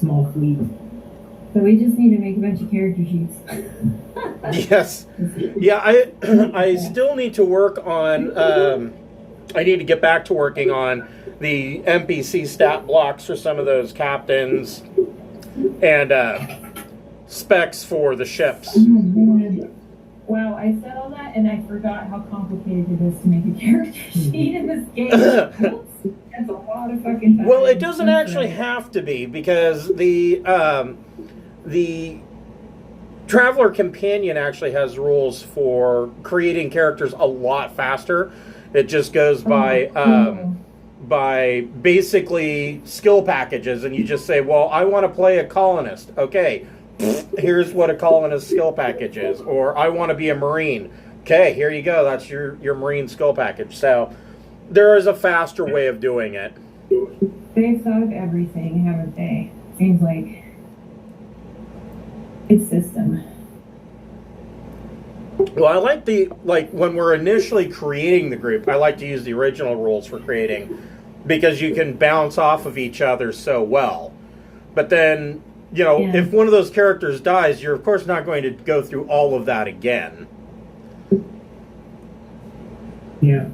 small fleet. So we just need to make a bunch of character sheets. Yes. Yeah, I still need to work on, I need to get back to working on the NPC stat blocks for some of those captains and specs for the ships. Wow, I said all that and I forgot how complicated it is to make a character sheet in this game. That's a lot of fucking time. Well, it doesn't actually have to be, because the Traveler Companion actually has rules for creating characters a lot faster. It just goes by basically skill packages, and you just say, well, I want to play a colonist. Okay, here's what a colonist skill package is. Or I want to be a Marine. Okay, here you go. That's your Marine skill package. So there is a faster way of doing it. They've thought of everything, haven't they? Seems like it's system. Well, I like when we're initially creating the group, I like to use the original rules for creating, because you can bounce off of each other so well. But then, if one of those characters dies, you're of course not going to go through all of that again. Yeah.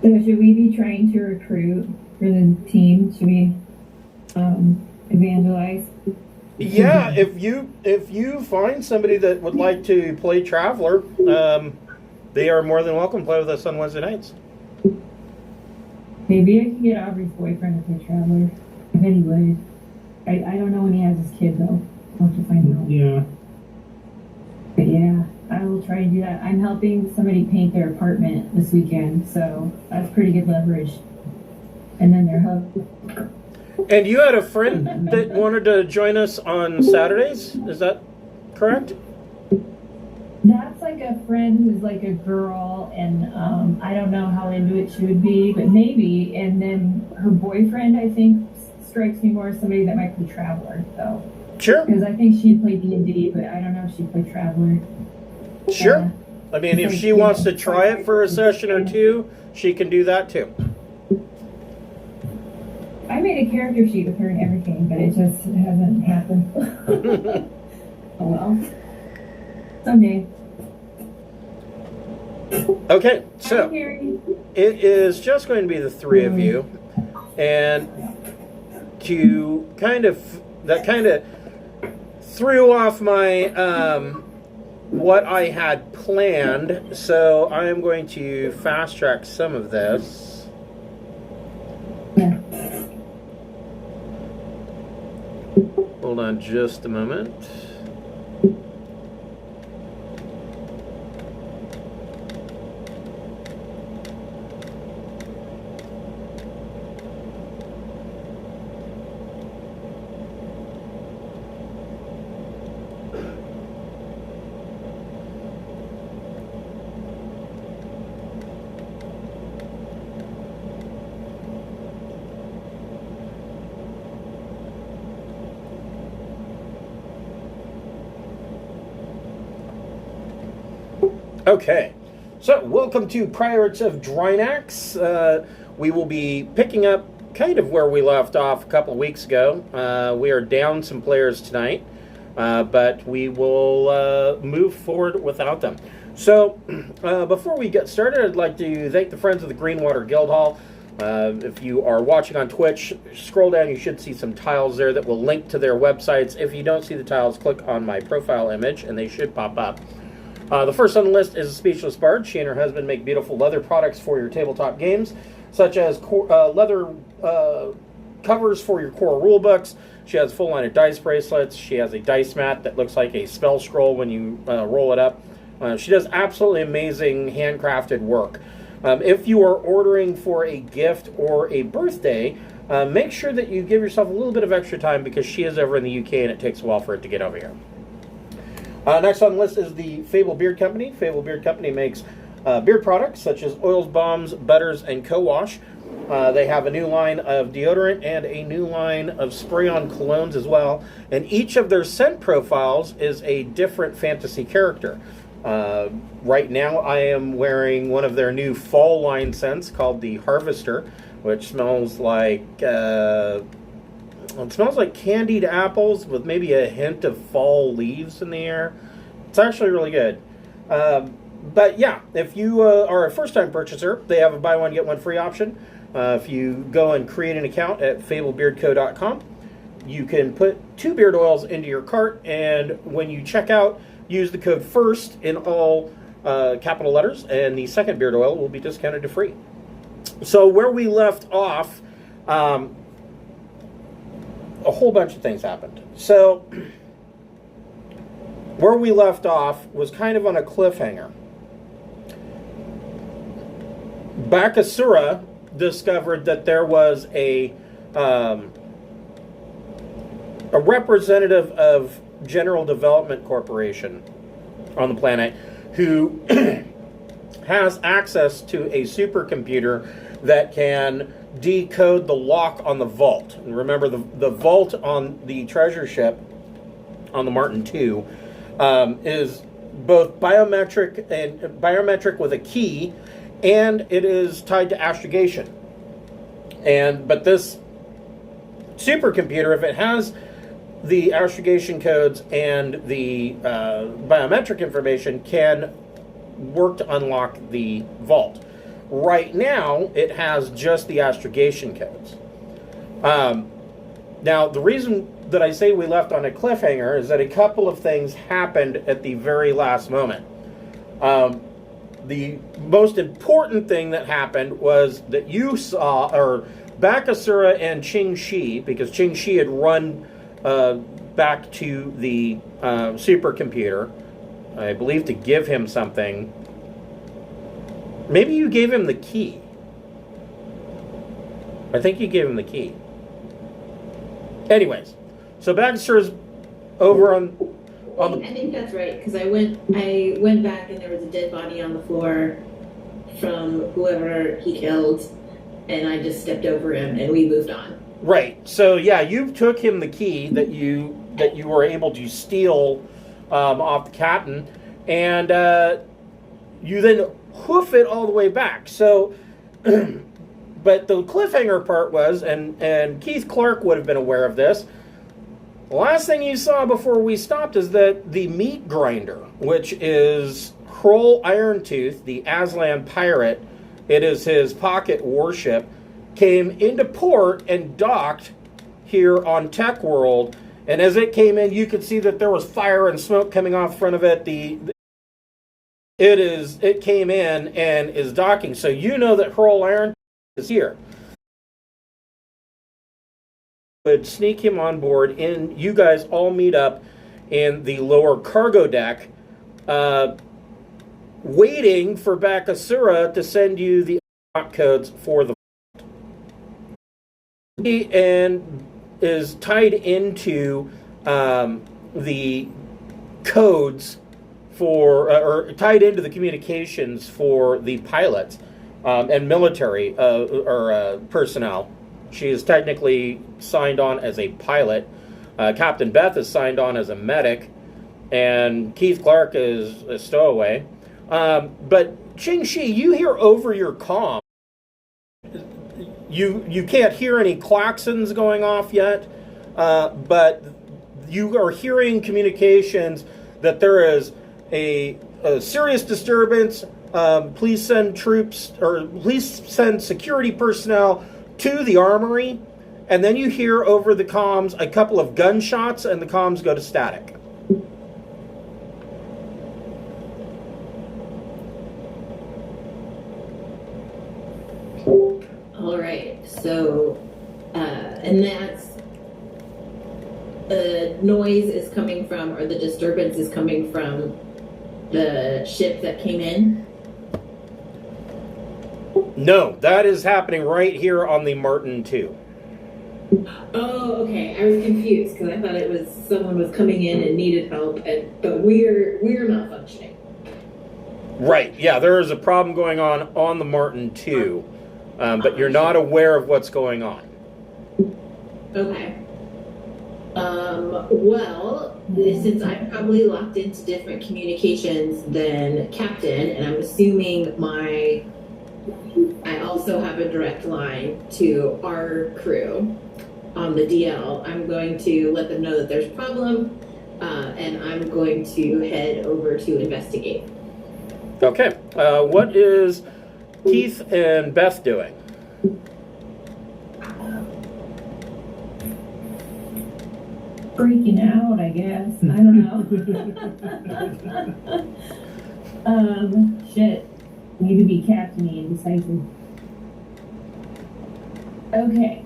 So should we be trying to recruit for the team? Should we evangelize? Yeah, if you find somebody that would like to play Traveler, they are more than welcome to play with us on Wednesday nights. Maybe I can get Aubrey's boyfriend to play Traveler. I bet he would. I don't know when he has his kid, though. I'll have to find out. Yeah. But yeah, I will try and do that. I'm helping somebody paint their apartment this weekend, so that's pretty good leverage. And then they're hooked. And you had a friend that wanted to join us on Saturdays? Is that correct? That's like a friend who's like a girl, and I don't know how into it she would be, but maybe. And then her boyfriend, I think, strikes me more as somebody that might be Traveler, though. Sure. Because I think she'd play D&D, but I don't know if she'd play Traveler. Sure. I mean, if she wants to try it for a session or two, she can do that too. I made a character sheet with her and everything, but it just hasn't happened. Oh well. Someday. Okay, so it is just going to be the three of you, and that kind of threw off my what I had planned, so I am going to fast track some of this. Yeah. Hold on just a moment. Okay, so welcome to Pirates of Drinax. We will be picking up kind of where we left off a couple of weeks ago. We are down some players tonight, but we will move forward without them. So, before we get started, I'd like to thank the friends of the Greenwater Guildhall. If you are watching on Twitch, scroll down, you should see some tiles there that will link to their websites. If you don't see the tiles, click on my profile image, and they should pop up. The first on the list is a Speechless Bard. She and her husband make beautiful leather products for your tabletop games, such as leather covers for your core rulebooks. She has a full line of dice bracelets. She has a dice mat that looks like a spell scroll when you roll it up. She does absolutely amazing handcrafted work. If you are ordering for a gift or a birthday, make sure that you give yourself a little bit of extra time, because she is over in the UK and it takes a while for it to get over here. Next on the list is the Fable Beard Company. Fable Beard Company makes beard products such as oils, balms, butters, and co-wash. They have a new line of deodorant and a new line of spray-on colognes as well. And each of their scent profiles is a different fantasy character. Right now I am wearing one of their new fall line scents called the Harvester, which smells like It smells like candied apples with maybe a hint of fall leaves in the air. It's actually really good. But yeah, if you are a first-time purchaser, they have a buy one, get one free option. If you go and create an account at fablebeardco.com, you can put 2 beard oils into your cart, and when you check out, use the code FIRST in all capital letters, and the second beard oil will be discounted to free. So where we left off, a whole bunch of things happened. So where we left off was kind of on a cliffhanger. Bakasura discovered that there was a representative of General Development Corporation on the planet who has access to a supercomputer that can decode the lock on the vault. And remember, the vault on the treasure ship on the Martin II is both biometric with a key, and it is tied to astrogation. But this supercomputer, if it has the astrogation codes and the biometric information, can work to unlock the vault. Right now, it has just the astrogation codes. Now, the reason that I say we left on a cliffhanger is that a couple of things happened at the very last moment. The most important thing that happened was that you saw, or Bakasura and Qingxi, because Qingxi had run back to the supercomputer, I believe, to give him something. Maybe you gave him the key. I think you gave him the key. Anyways, so Bakasura's over on the... I think that's right, because I went back and there was a dead body on the floor from whoever he killed, and I just stepped over him and we moved on. Right. So yeah, you took him the key that you were able to steal off the captain, and you then hoof it all the way back. So, but the cliffhanger part was, and Keith Clark would have been aware of this. The last thing you saw before we stopped is that the Meatgrinder, which is Hroal Irontooth, the Aslan pirate, it is his pocket warship, came into port and docked here on Tech World. And as it came in, you could see that there was fire and smoke coming off the front of it. It came in and is docking. So you know that Hroal Irontooth is here. Would sneak him on board, and you guys all meet up in the lower cargo deck, waiting for Bakasura to send you the codes for the vault. And is tied into the codes for, or tied into the communications for the pilots and military personnel. She is technically signed on as a pilot. Captain Beth is signed on as a medic, and Keith Clark is a stowaway. But Qingxi, you hear over your comm. You can't hear any klaxons going off yet, but you are hearing communications that there is a serious disturbance. Please send troops, or please send security personnel to the armory. And then you hear over the comms a couple of gunshots, and the comms go to static. All right, so, and that's, the noise is coming from, or the disturbance is coming from the ship that came in? No, that is happening right here on the Martin II. Oh, okay. I was confused because I thought it was someone was coming in and needed help, but we're not functioning. Right. Yeah, there is a problem going on the Martin II, but you're not aware of what's going on. Okay. Well, since I'm probably locked into different communications than Captain, and I'm assuming I also have a direct line to our crew. on the DL. I'm going to let them know that there's a problem, and I'm going to head over to investigate. Okay. What is Keith and Beth doing? Freaking out, I guess. I don't know. Shit. Need to be captainy and decisive. Okay.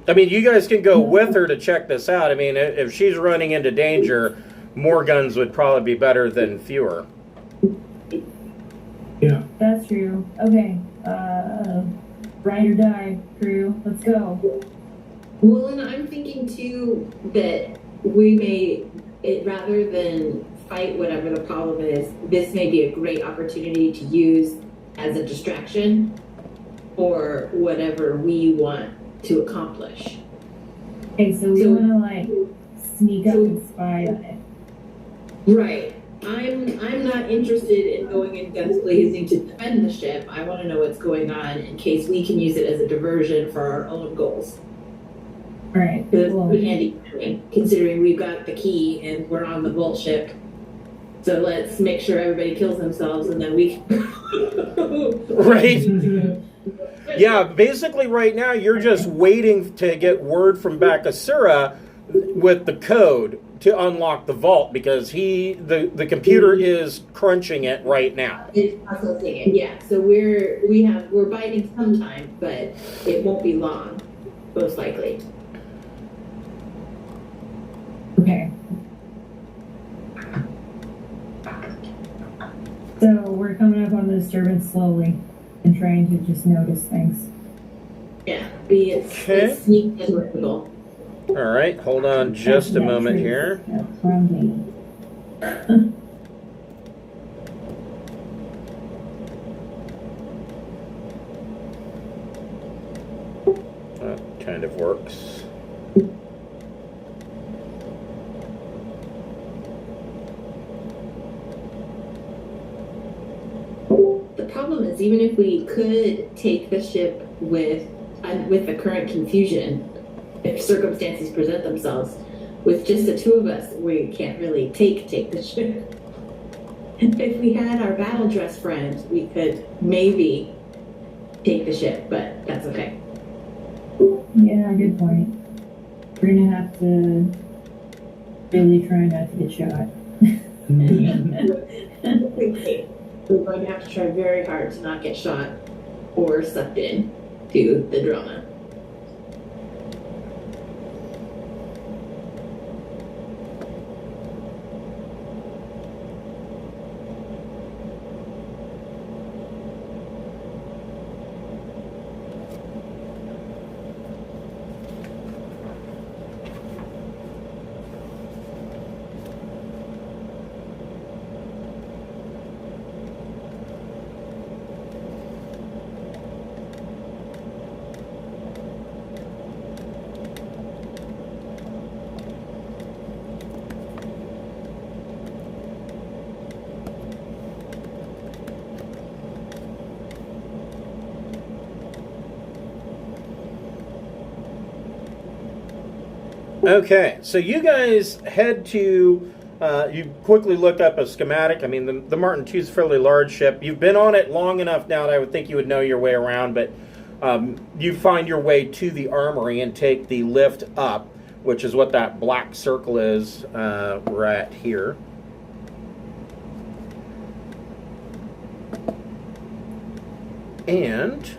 I mean, you guys can go with her to check this out. I mean, if she's running into danger, more guns would probably be better than fewer. Yeah. That's true. Okay. Ride or die, crew. Let's go. Well, and I'm thinking too that we may, rather than fight whatever the problem is, this may be a great opportunity to use as a distraction for whatever we want to accomplish. Okay, so we want to like sneak up and spy on it. Right. I'm not interested in going in guns blazing to defend the ship. I want to know what's going on in case we can use it as a diversion for our own goals. All right. Because Cool. it's handy, considering we've got the key and we're on the vault ship. So let's make sure everybody kills themselves and then we can... Right? Yeah, basically right now you're just waiting to get word from Bakasura with the code to unlock the vault because the computer is crunching it right now. It's processing it, yeah. So we're biding some time, but it won't be long, most likely. Okay. So we're coming up on the disturbance slowly and trying to just notice things. Yeah, be it Okay. sneak and reputable. All right, hold on just a moment here. From me. That kind of works. The problem is, even if we could take the ship with the current confusion, if circumstances present themselves, with just the two of us, we can't really take the ship. If we had our battle dress friend, we could maybe take the ship, but that's okay. Yeah, good point. We're gonna have to really try not to get shot. We're going to have to try very hard to not get shot or sucked in to the drama. Okay, so you guys head to, you quickly look up a schematic. I mean, the Martin II is a fairly large ship. You've been on it long enough now that I would think you would know your way around, but you find your way to the armory and take the lift up, which is what that black circle is right here. And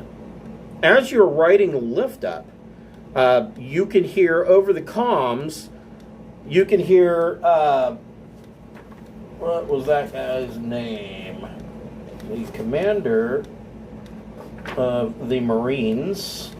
as you're riding the lift up, you can hear over the comms, you can hear, what was that guy's name? The commander of the Marines.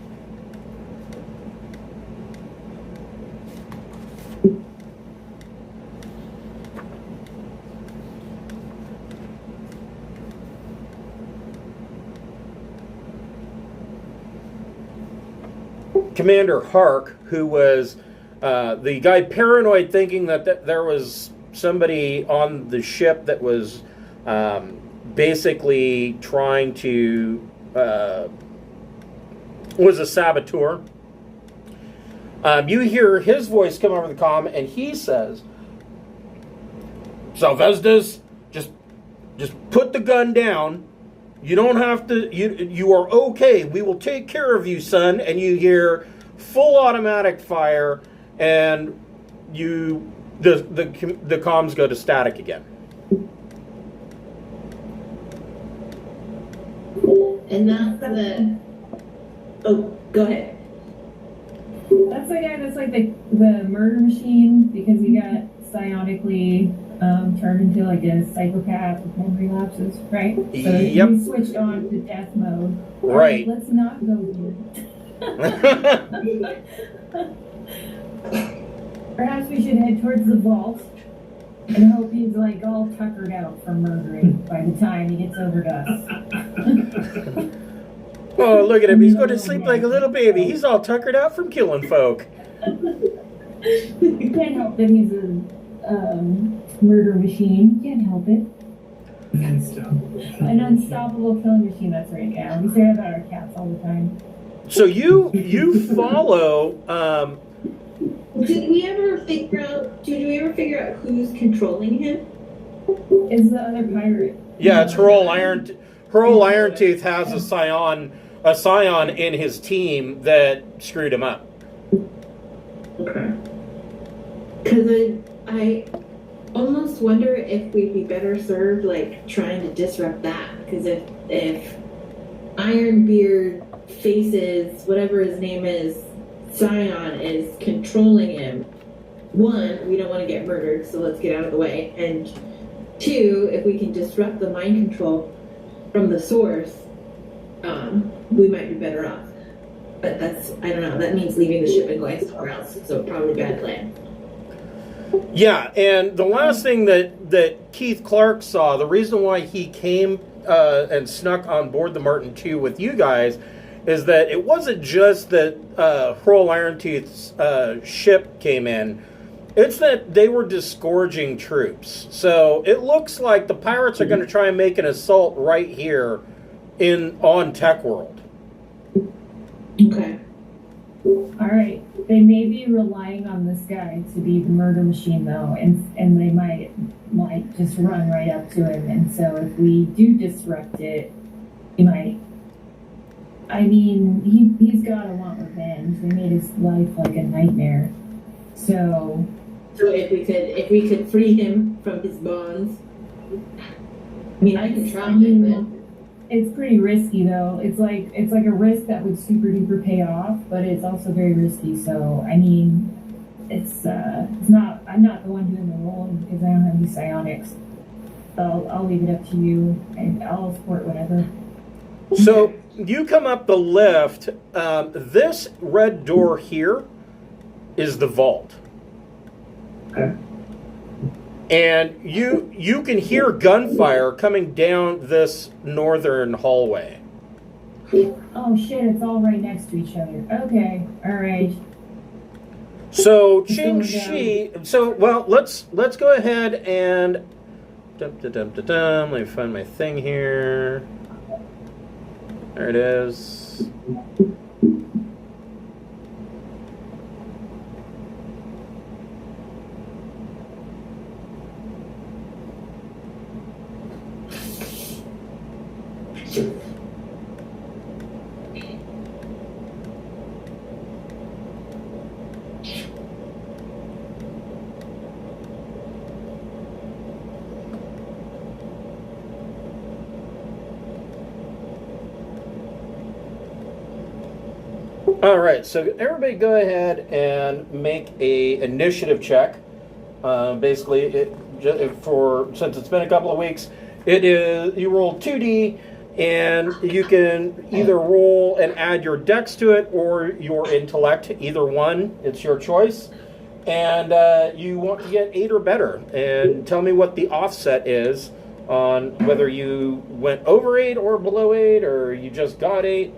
Commander Hark, who was the guy paranoid, thinking that there was somebody on the ship that was basically trying to was a saboteur. You hear his voice come over the comm, and he says, Salvesdes, just put the gun down. You don't have to, you are okay. We will take care of you, son. And you hear full automatic fire, and the comms go to static again. And that's the... Oh, go ahead. That's the guy that's like the murder machine, because he got psionically turned into like a psychopath with memory lapses, right? So Yep. he switched on to death mode. Right. Let's not go here. Perhaps we should head towards the vault and hope he's like all tuckered out from murdering by the time he gets over to us. Oh, look at him. He's going to sleep like a little baby. He's all tuckered out from killing folk. You can't help that he's a murder machine. You can't help it. An unstoppable killing machine, that's right, yeah. We say that about our cats all the time. So you follow... Did we ever figure out who's controlling him? Is the other pirate. Yeah, it's Hroal Irontooth has a scion in his team that screwed him up. Okay. Because I almost wonder if we'd be better served, like, trying to disrupt that. Because if Ironbeard faces whatever his name is, Scion is controlling him, one, we don't want to get murdered, so let's get out of the way. And two, if we can disrupt the mind control from the source, we might be better off. But that's, I don't know, that means leaving the ship and going somewhere else, so probably bad plan. Yeah, and the last thing that Keith Clark saw, the reason why he came and snuck on board the Martin II with you guys, is that it wasn't just that Hroal Irontooth's ship came in. It's that they were disgorging troops. So it looks like the pirates are going to try and make an assault right here on Tech World. Okay. All right. They may be relying on this guy to be the murder machine, though, and they might just run right up to him. And so if we do disrupt it, he might... I mean, he's got to want revenge. They made his life like a nightmare. So if we could free him from his bonds, I mean, I can try, it's pretty risky, though. It's like a risk that would super duper pay off, but it's also very risky. So I mean, it's not. I'm not the one doing the rolling because I don't have any psionics. So I'll leave it up to you, and I'll support whatever. So you come up the lift. This red door here is the vault. Okay. And you can hear gunfire coming down this northern hallway. Oh shit, it's all right next to each other. Okay, alright. So let's go ahead and let me find my thing here. There it is. All right, so everybody go ahead and make a initiative check. Basically, since it's been a couple of weeks, it is you roll 2d, and you can either roll and add your dex to it or your intellect. Either one, it's your choice. And you want to get 8 or better. And tell me what the offset is on whether you went over 8 or below 8, or you just got 8.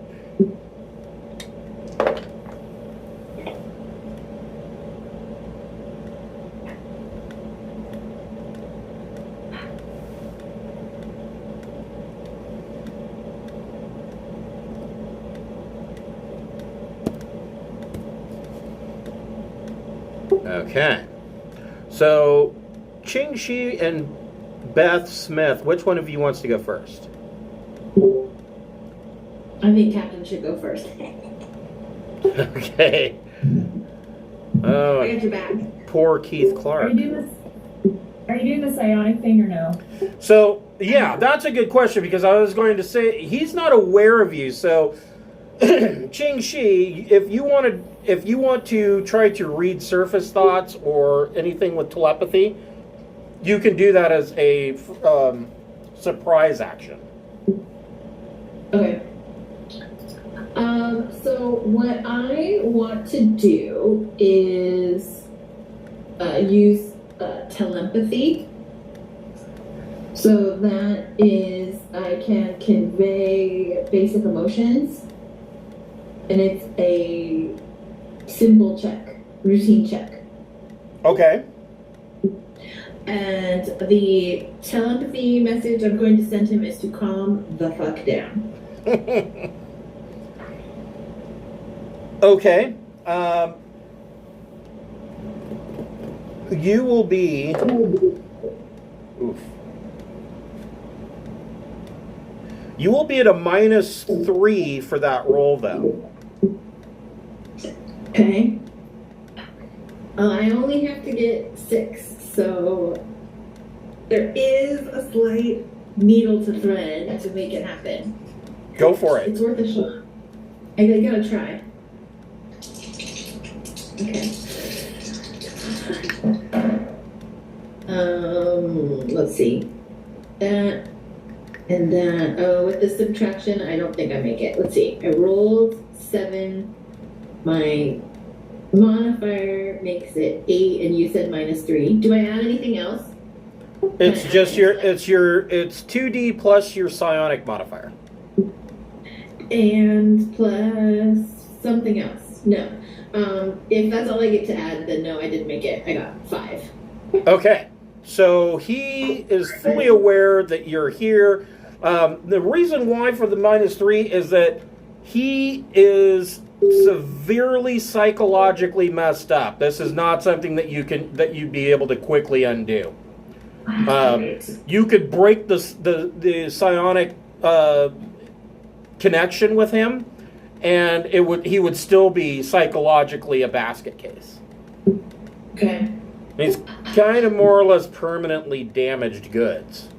Okay. So, Ching Shi and Beth Smith, which one of you wants to go first? I think Captain should go first. Okay. Oh, I got your back. poor Keith Are Clark. you doing the psionic thing or no? So, yeah, that's a good question because I was going to say he's not aware of you. So, Ching Shi, if you want to try to read surface thoughts or anything with telepathy, you can do that as a surprise action. Okay. So what I want to do is use telepathy. So that is, I can convey basic emotions, and it's a simple check, routine check. Okay. And the telepathy message I'm going to send him is to calm the fuck down. Okay. You will be... Oof. You will be at a -3 for that roll, though. Okay. I only have to get 6, so there is a slight needle to thread to make it happen. Go for it. It's worth a shot. I gotta try. Okay. Let's see. That and that. Oh, with the subtraction, I don't think I make it. Let's see. I rolled 7. My modifier makes it 8, and you said -3. Do I add anything else? It's just it's 2D plus your psionic modifier. And plus something else. No. If that's all I get to add, then no, I didn't make it. I got 5. Okay. So he is fully aware that you're here. The reason why for the -3 is that he is severely psychologically messed up. This is not something that you'd be able to quickly undo. You could break the psionic connection with him, and he would still be psychologically a basket case. Okay. He's kind of more or less permanently damaged goods.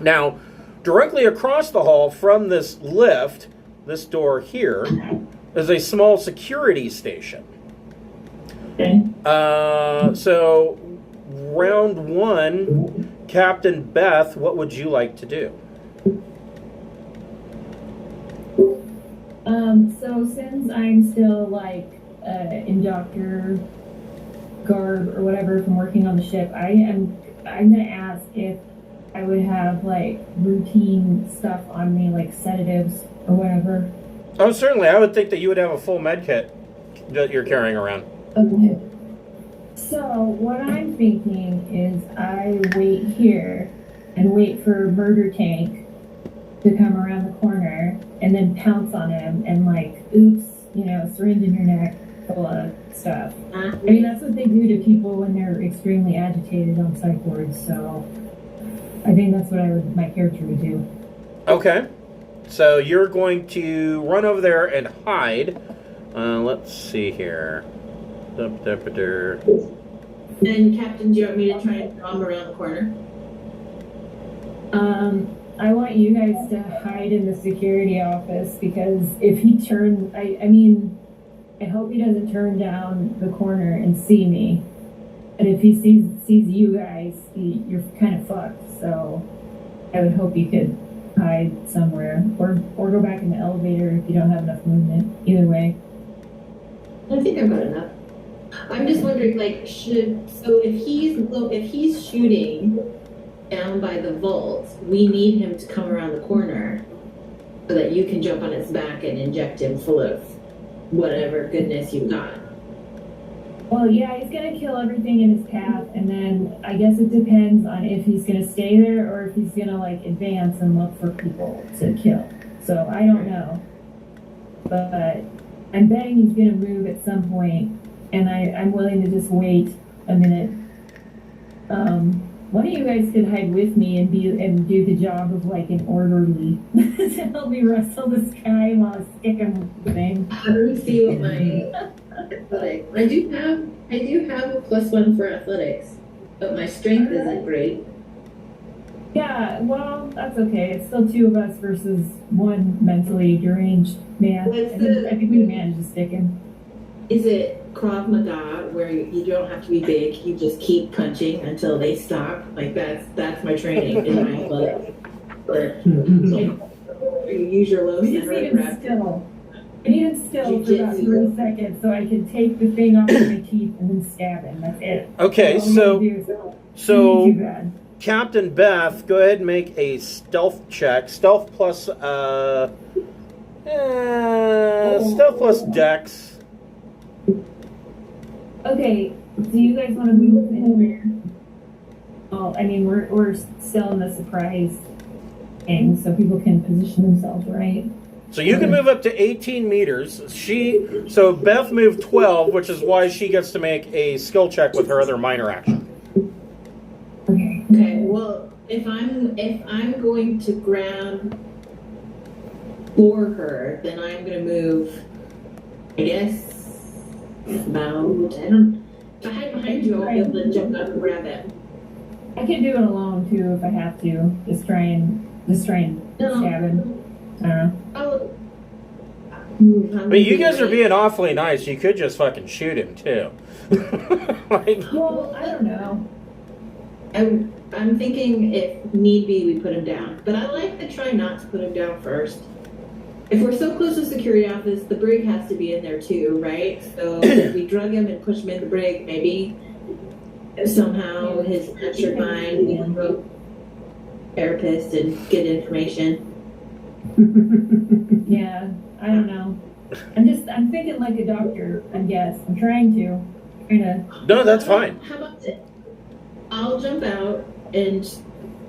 Now, directly across the hall from this lift, this door here, is a small security station. Okay. So, round 1, Captain Beth, what would you like to do? So since I'm still like in doctor garb or whatever from working on the ship, I'm gonna ask if I would have like routine stuff on me, like sedatives or whatever. Oh, certainly. I would think that you would have a full med kit that you're carrying around. Okay. So what I'm thinking is I wait here and wait for Murder Tank to come around the corner and then pounce on him and like, oops, syringe in your neck full of stuff. I mean, that's what they do to people when they're extremely agitated on psych wards, so I think that's what my character would do. Okay. So you're going to run over there and hide. Let's see here. And Captain, do you want me to try and draw him around the corner? I want you guys to hide in the security office because if he turns, I hope he doesn't turn down the corner and see me. And if he sees you guys, you're kind of fucked. So I would hope you could hide somewhere or go back in the elevator if you don't have enough movement. Either way. I think I've got enough. I'm just wondering, like, if he's shooting down by the vault, we need him to come around the corner so that you can jump on his back and inject him full of whatever goodness you got. Well, yeah, he's gonna kill everything in his path, and then I guess it depends on if he's gonna stay there or if he's gonna like advance and look for people to kill. So I don't know, but I'm betting he's gonna move at some point and I'm willing to just wait a minute. One of you guys could hide with me and do the job of like an orderly to help me wrestle this guy while I stick him with the thing. Let me see what my athletics. I do have a +1 for athletics, but my strength isn't great. Yeah, well, that's okay. It's still two of us versus one mentally deranged man. I think we managed to stick him. Is it Krav Maga where you don't have to be big, you just keep punching until they stop? Like that's my training in my athletics. Or you use your low We just center need and him grab. still. I need him still for about Jiu-jitsu. 3 seconds so I can take the thing off of my teeth and then stab him. That's it. Okay, That's all I'm gonna do. Shouldn't be so too bad. Captain Beth, go ahead and make a stealth check. Stealth plus Dex. Okay, do you guys want to move anywhere? Oh, I mean, we're still in the surprise thing, so people can position themselves, right? So you can move up to 18 meters. So Beth moved 12, which is why she gets to make a skill check with her other minor action. Okay. Okay, well, if I'm going to grab for her, then I'm gonna move, I guess, about, if I hide behind you, I'll be able to jump up and grab it. I can do it alone too if I have to. Just try and stab him. I don't know. Oh. But you guys are being awfully nice. You could just fucking shoot him too. Like, Well, I don't know. I'm thinking if need be, we put him down. But I like to try not to put him down first. If we're so close to the security office, the brig has to be in there too, right? So if we drug him and push him in the brig, maybe somehow his unsure mind, we can go therapist and get information. Yeah, I don't know. I'm thinking like a doctor, I guess. I'm trying to. no, that's fine. How about this? I'll jump out and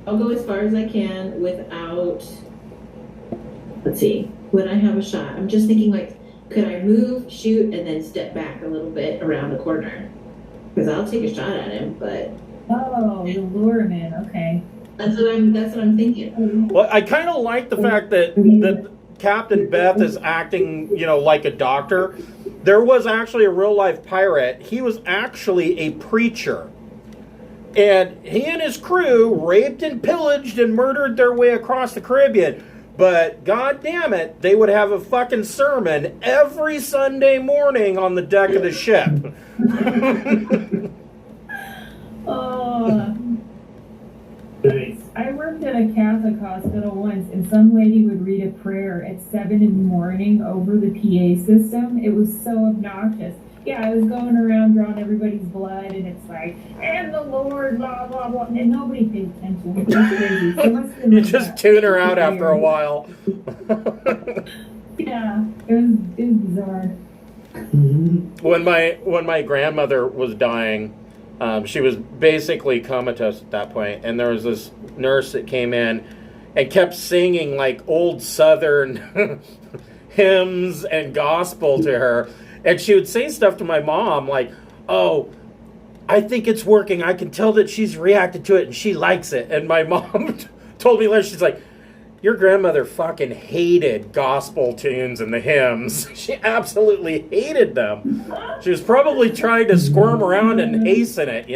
I'll go as far as I can without, let's see, when I have a shot. I'm just thinking like, could I move, shoot, and then step back a little bit around the corner? Because I'll take a shot at him, but Oh, the lure him in. Okay. that's what I'm thinking. Well, I kind of like the fact that Captain Beth is acting, like a doctor. There was actually a real life pirate. He was actually a preacher. And he and his crew raped and pillaged and murdered their way across the Caribbean. But god damn it, they would have a fucking sermon every Sunday morning on the deck of the ship. Oh, Nice. I worked at a Catholic hospital once, and some lady would read a prayer at 7 in the morning over the PA system. It was so obnoxious. Yeah, I was going around drawing everybody's blood, and it's like, and the Lord, blah, blah, blah, and nobody paid attention. It was crazy. So it must have been You like just that. tune her out after a while. Yeah, it was bizarre. When my grandmother was dying, she was basically comatose at that point, and there was this nurse that came in and kept singing like old Southern hymns and gospel to her. And she would say stuff to my mom like, "Oh, I think it's working. I can tell that she's reacted to it and she likes it." And my mom told me later, she's like, "Your grandmother fucking hated gospel tunes and the hymns. She absolutely hated them. She was probably trying to squirm around and hasten it,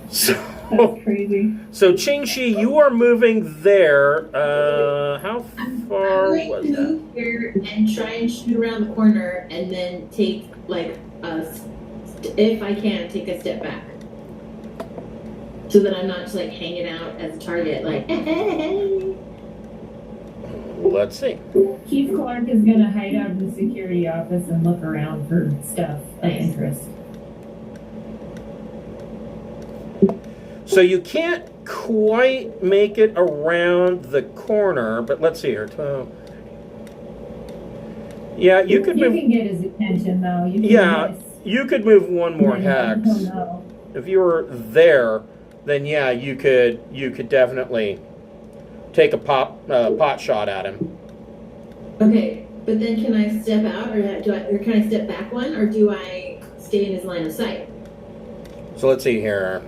So, That's crazy. so Qingxi, you are moving there. How far I'm going was to that? move here and try and shoot around the corner and then take like if I can, take a step back. So that I'm not just like hanging out as a target, like, hey. Let's see. Keith Clark is going to hide out in the security office and look around for stuff of Nice. interest. So you can't quite make it around the corner, but let's see here. 12. Yeah, you could You move. can get his attention, though. You can Yeah, get his- you could move one more He'll hex. know. If you were there, then yeah, you could definitely take a pot shot at him. Okay, But then can I step out, or can I step back one, or do I stay in his line of sight? So let's see here.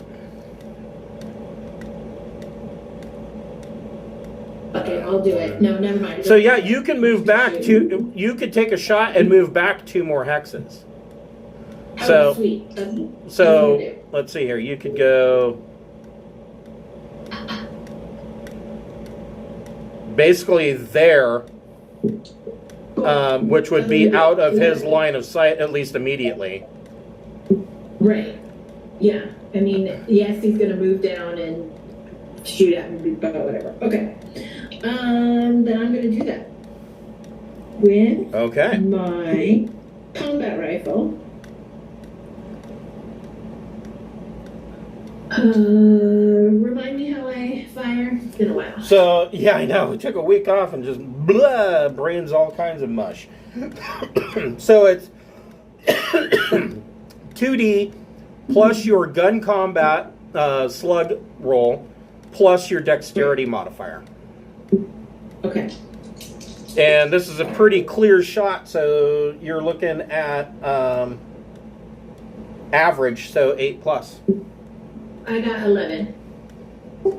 Okay, I'll do it. No, never mind. So yeah, you can move back to. You could take a shot and move back 2 more hexes. Oh, So sweet. so That's let's see here. You could go. Basically there, which would be out of his line of sight, at least immediately. Right. Yeah. I mean, yes, he's going to move down and shoot at me, but whatever. Okay. Then I'm going to do that with Okay. my combat rifle. Remind me how I fire. It's been a while. So yeah, I know. We took a week off and just blah, brains all kinds of mush. So it's 2D plus your gun combat slug roll plus your dexterity modifier. Okay. And this is a pretty clear shot, so you're looking at average, so 8 plus. I got 11.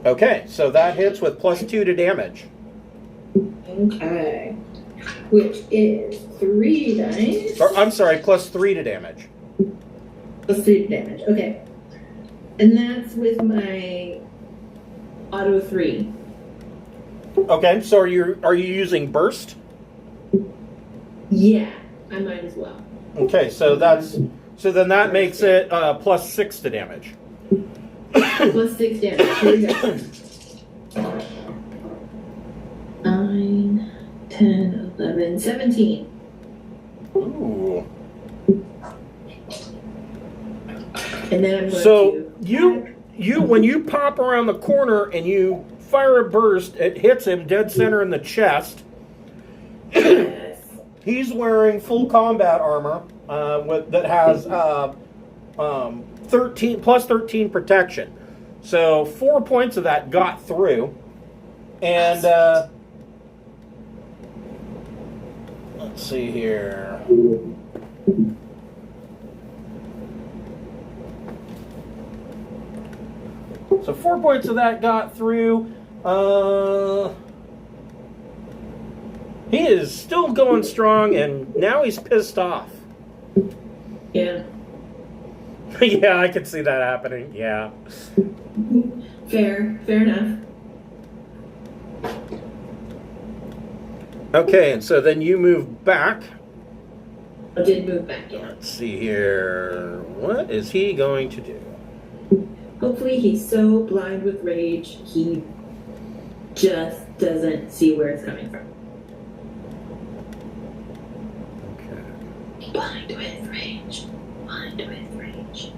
Okay, so that hits with +2 to damage. Okay. Which is 3 dice. Or, I'm sorry, +3 to damage. Plus 3 damage. Okay. And that's with my auto 3. Okay, so are you using burst? Yeah, I might as well. Okay, so then that makes it +6 to damage. Plus 6 damage. Here we go. 9, 10, 11, 17. Ooh. And then I'm going So to... you when you pop around the corner and you fire a burst, it hits him dead center in the chest. Yes. He's wearing full combat armor that has 13 protection. So 4 points of that got through, and let's see here. So 4 points of that got through. He is still going strong, and now he's pissed off. Yeah. Yeah, I could see that happening. Yeah. Fair enough. Okay, and so then you move back. I did move back, yeah. Let's see here. What is he going to do? Hopefully he's so blind with rage, he just doesn't see where it's coming from. Okay. Blind with rage. Blind with rage.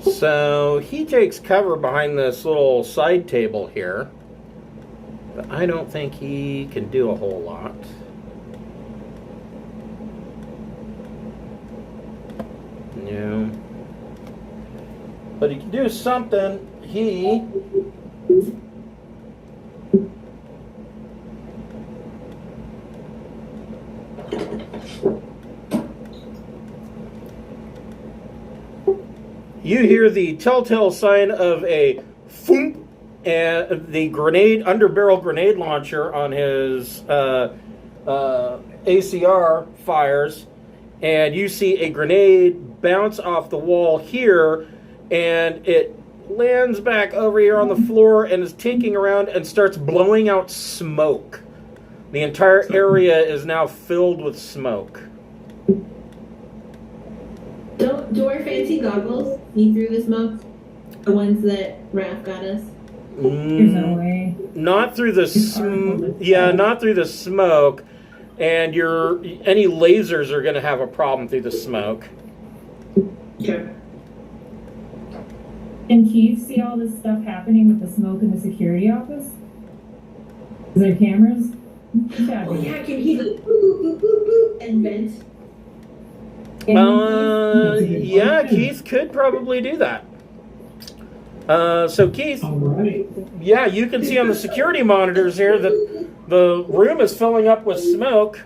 So he takes cover behind this little side table here, but I don't think he can do a whole lot. No. But he can do something. You hear the telltale sign of a thump, and the underbarrel grenade launcher on his ACR fires, and you see a grenade bounce off the wall here, and it lands back over here on the floor and is tinking around and starts blowing out smoke. The entire area is now filled with smoke. Do our fancy goggles see through the smoke? The ones that Raph got us? There's no way. Not through the not through the smoke, and any lasers are going to have a problem through the smoke. Okay. Can Keith see all this stuff happening with the smoke in the security office? Is there cameras? Oh yeah, can he go boop, boop, boop, boop, boop, and vent? Yeah, Keith could probably do that. So Keith, All right. yeah, you can see on the security monitors here that the room is filling up with smoke.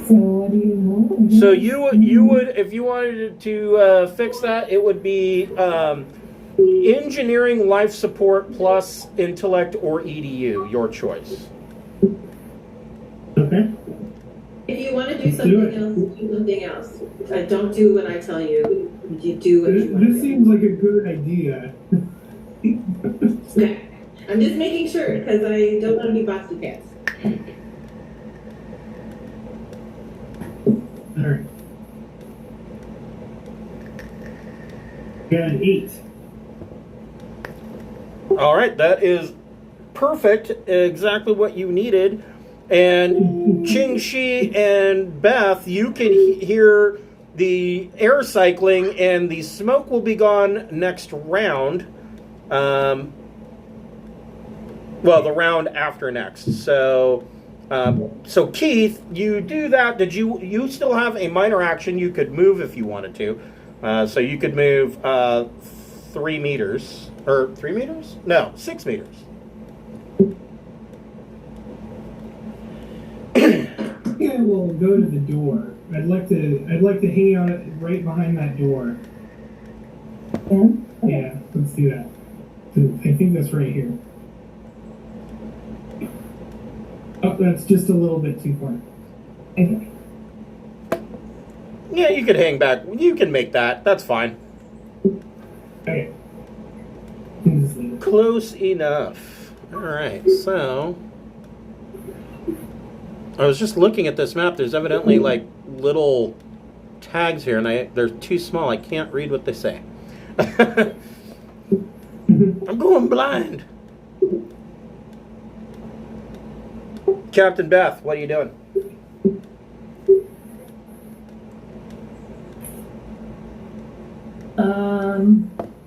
So what do you want? So you would if you wanted to fix that, it would be engineering, life support plus intellect or EDU, your choice. Okay. If you want to do Let's something do it. else, do something else. Don't do what I tell you. You do what you want This to do. seems like a good idea. Okay. I'm just making sure because I don't want to be bossy pants. All right. Got an 8. All right, that is perfect, exactly what you needed. And Ching Shi and Beth, you can hear the air cycling, and the smoke will be gone next round. Well, the round after next. So Keith, you do that. Did you still have a minor action? You could move if you wanted to. So you could move 3 meters. Or 3 meters? No, 6 meters. Yeah, we'll go to the door. I'd like to hang out right behind that door. Yeah? Yeah, let's do that. I think that's right here. Oh, that's just a little bit too far. Okay. Yeah, you could hang back. You can make that. That's fine. Okay. Just leave it. Close enough. All right, so I was just looking at this map. There's evidently like little tags here, and they're too small. I can't read what they say. I'm going blind. Captain Beth, what are you doing?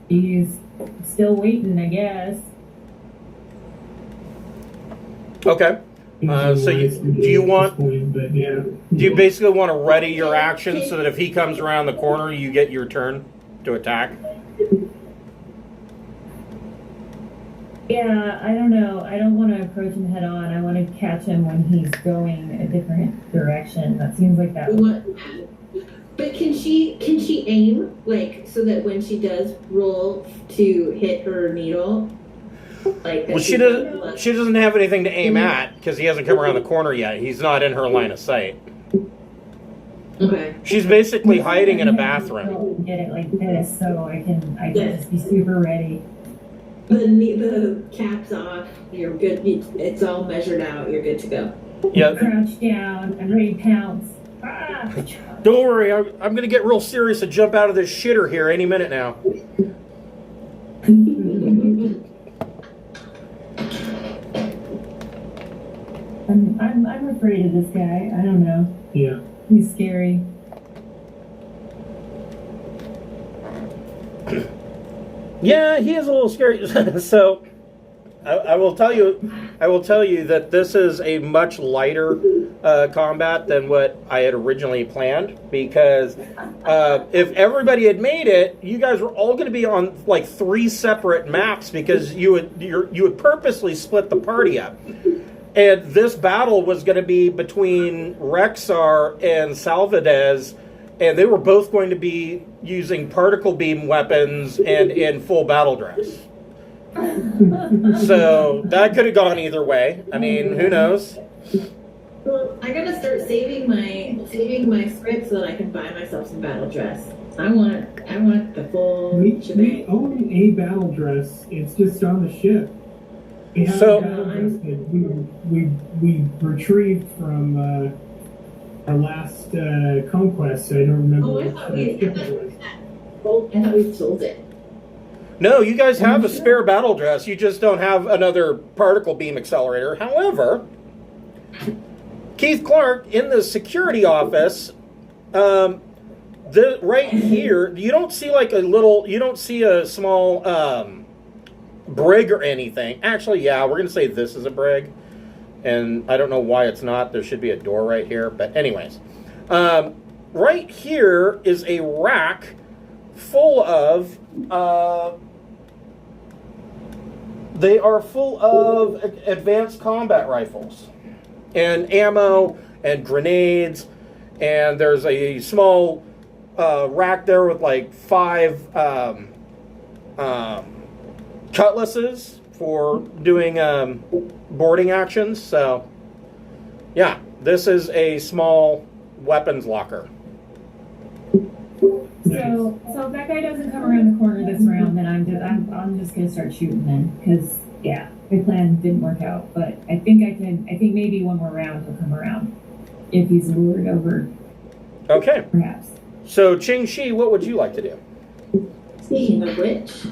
He's still waiting, I guess. Okay. So do you want? But yeah. Do you basically want to ready your action so that if he comes around the corner, you get your turn to attack? Yeah, I don't know. I don't want to approach him head on. I want to catch him when he's going a different direction. That seems like that. But can she aim like so that when she does roll to hit her needle, like Well, she doesn't have anything to aim at because he hasn't come around the corner yet. He's not in her line of sight. Okay. She's basically hiding in a bathroom. Get it like this, so I can just be super ready. The cap's off. You're good. It's all measured out. You're good to go. Yeah. Crouch down. I'm ready to pounce. Ah! Don't worry, I'm going to get real serious and jump out of this shitter here any minute now. I'm afraid of this guy. I don't know. Yeah. He's scary. Yeah, he is a little scary. So I will tell you that this is a much lighter combat than what I had originally planned, because if everybody had made it, you guys were all going to be on like 3 separate maps because you would purposely split the party up. And this battle was going to be between Rexar and Salvesdes, and they were both going to be using particle beam weapons and in full battle dress. So that could have gone either way. I mean, who knows? Well, I gotta start saving my script so that I can buy myself some battle dress. I want the full We shebang. own a battle dress. It's just on the ship. We have So- a battle dress that we retrieved from our last conquest. I don't remember. Oh, I what thought we ship it was. sold it. No, you guys have a spare battle dress. You just don't have another particle beam accelerator. However, Keith Clark in the security office, right here, you don't see a small brig or anything. Actually, yeah, we're going to say this is a brig. And I don't know why it's not. There should be a door right here. But anyways. Right here is a rack full of... they are full of advanced combat rifles. And ammo and grenades. And there's a small rack there with like 5 cutlasses for doing boarding actions. So, yeah, this is a small weapons locker. So if that guy doesn't come around the corner this round, then I'm just gonna start shooting then, because yeah, my plan didn't work out. But I think maybe one more round he'll come around if he's lured over. Okay. Perhaps. So Ching Shi, what would you like to do? Speaking of which,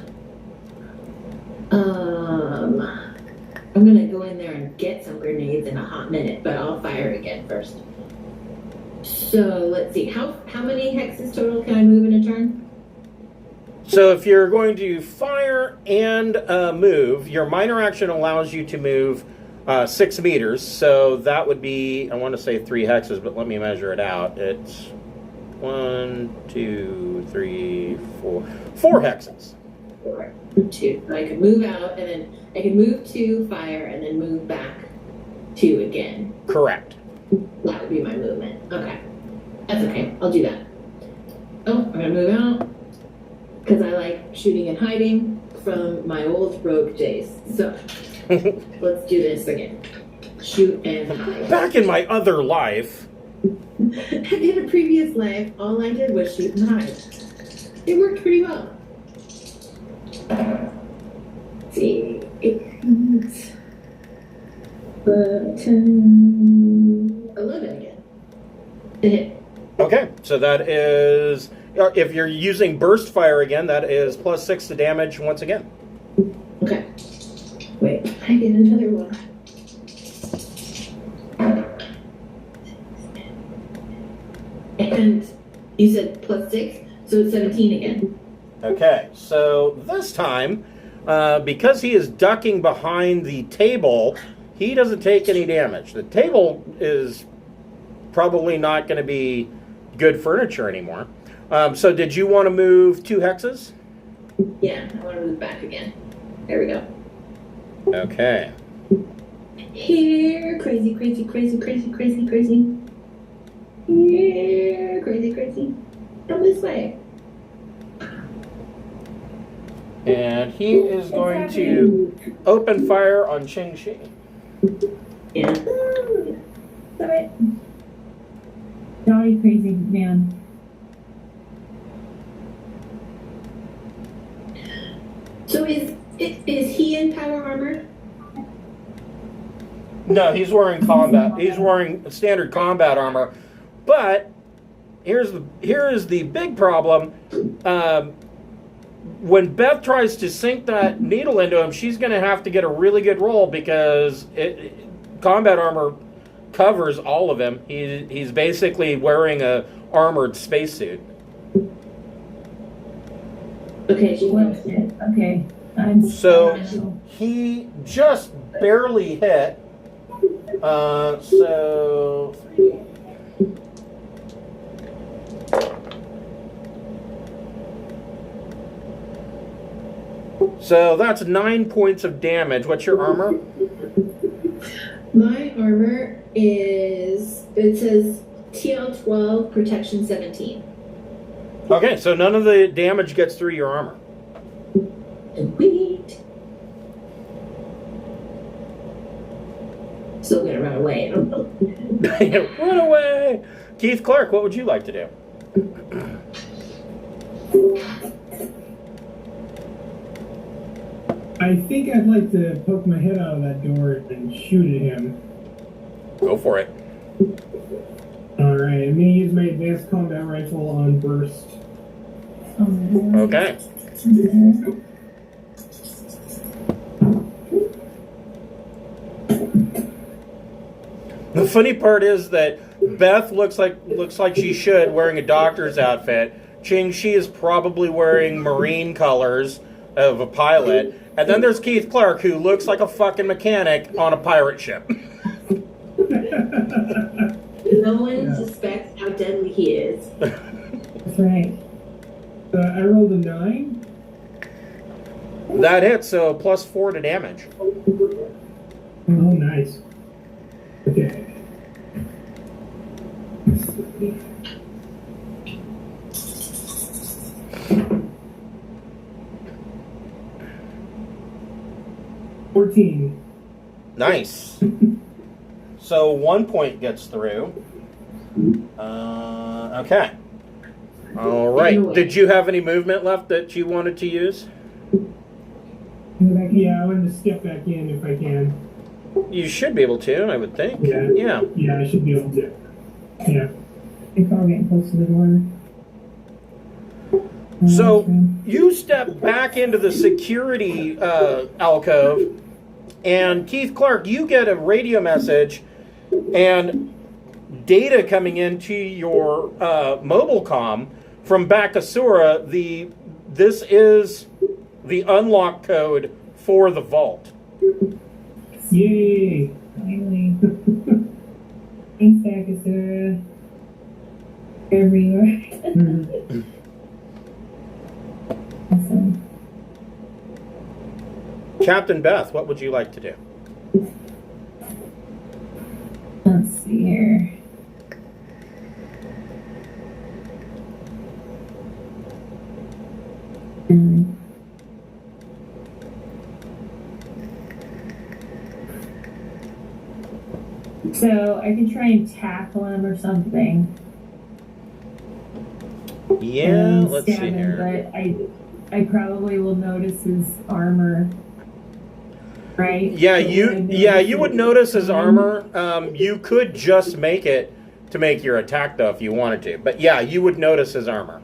I'm gonna go in there and get some grenades in a hot minute, but I'll fire again first. So let's see, how many hexes total can I move in a turn? So if you're going to fire and move, your minor action allows you to move 6 meters. So that would be, I want to say 3 hexes, but let me measure it out. It's 1, 2, 3, 4 hexes. 4, 2. So I can move out, and then I can move 2, fire, and then move back 2 again. Correct. That would be my movement. Okay. That's okay. I'll do that. Oh, I'm going to move out because I like shooting and hiding from my old rogue days. So let's do this again. Shoot and hide. Back in my other life. In a previous life, all I did was shoot and hide. It worked pretty well. Let's see. 8, 10, 11 again. To hit. Okay, so that is, if you're using burst fire again, that is +6 to damage once again. Okay. Wait, I get another one. And you said +6, so it's 17 again. Okay, so this time, because he is ducking behind the table, he doesn't take any damage. The table is probably not going to be good furniture anymore. So did you want to move 2 hexes? Yeah, I want to move back again. There we go. Okay. Here, crazy. Here, crazy. Come this way. And he is going to open fire on Ching Shi. Yeah. Stop it. Naughty crazy man. So is he in power armor? No, he's wearing combat. He's wearing standard combat armor. But here is the big problem. When Beth tries to sink that needle into him, she's going to have to get a really good roll because combat armor covers all of him. He's basically wearing a armored spacesuit. Okay, she Well, went. shit. Okay. So he just barely hit. So 3. So that's 9 points of damage. What's your armor? My armor is, it says TL12, protection 17. Okay, so none of the damage gets through your armor. Sweet. Still gonna run away. Run away! Keith Clark, what would you like to do? I think I'd like to poke my head out of that door and shoot at him. Go for it. Alright, I'm gonna use my advanced combat rifle on burst. Okay. The funny part is that Beth looks like she should, wearing a doctor's outfit. Ching Shi is probably wearing marine colors of a pilot, And then there's Keith Clark, who looks like a fucking mechanic on a pirate ship. No one suspects how deadly he is. That's right. I rolled a 9. That hits, so +4 to damage. Oh, nice. Okay. $14. Nice. So 1 point gets through. Okay. All right. Did you have any movement left that you wanted to use? Yeah, I wanted to step back in if I can. You should be able to, I would think. Yeah, I should be able to. Yeah. You're probably getting close to the door. So you step back into the security alcove, and Keith Clark, you get a radio message and data coming into your mobile comm from Bakasura. This is the unlock code for the vault. Yay! Finally. Thanks, Bakasura. Wherever you are. Awesome. Captain Beth, what would you like to do? Let's see here. So I could try and tackle him or something. Yeah, let's see him, here. But I probably will notice his armor. Right? Yeah, you would notice his armor. You could just make it to make your attack though if you wanted to. But yeah, you would notice his armor.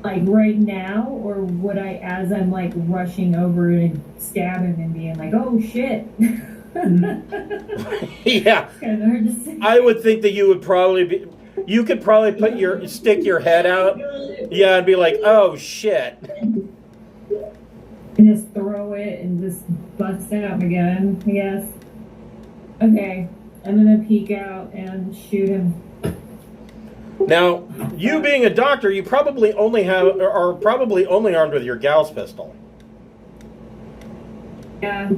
Like right now, or would I, as I'm like rushing over and stab him and being like, "Oh shit." Yeah. Kind of hard to say. I would think that you would probably be. You could probably stick your head out. Yeah, and be like, "Oh shit." And just throw it and just bust out my gun, I guess. Okay, I'm gonna peek out and shoot him. Now, you being a doctor, you probably are probably only armed with your Gauss pistol. Yeah,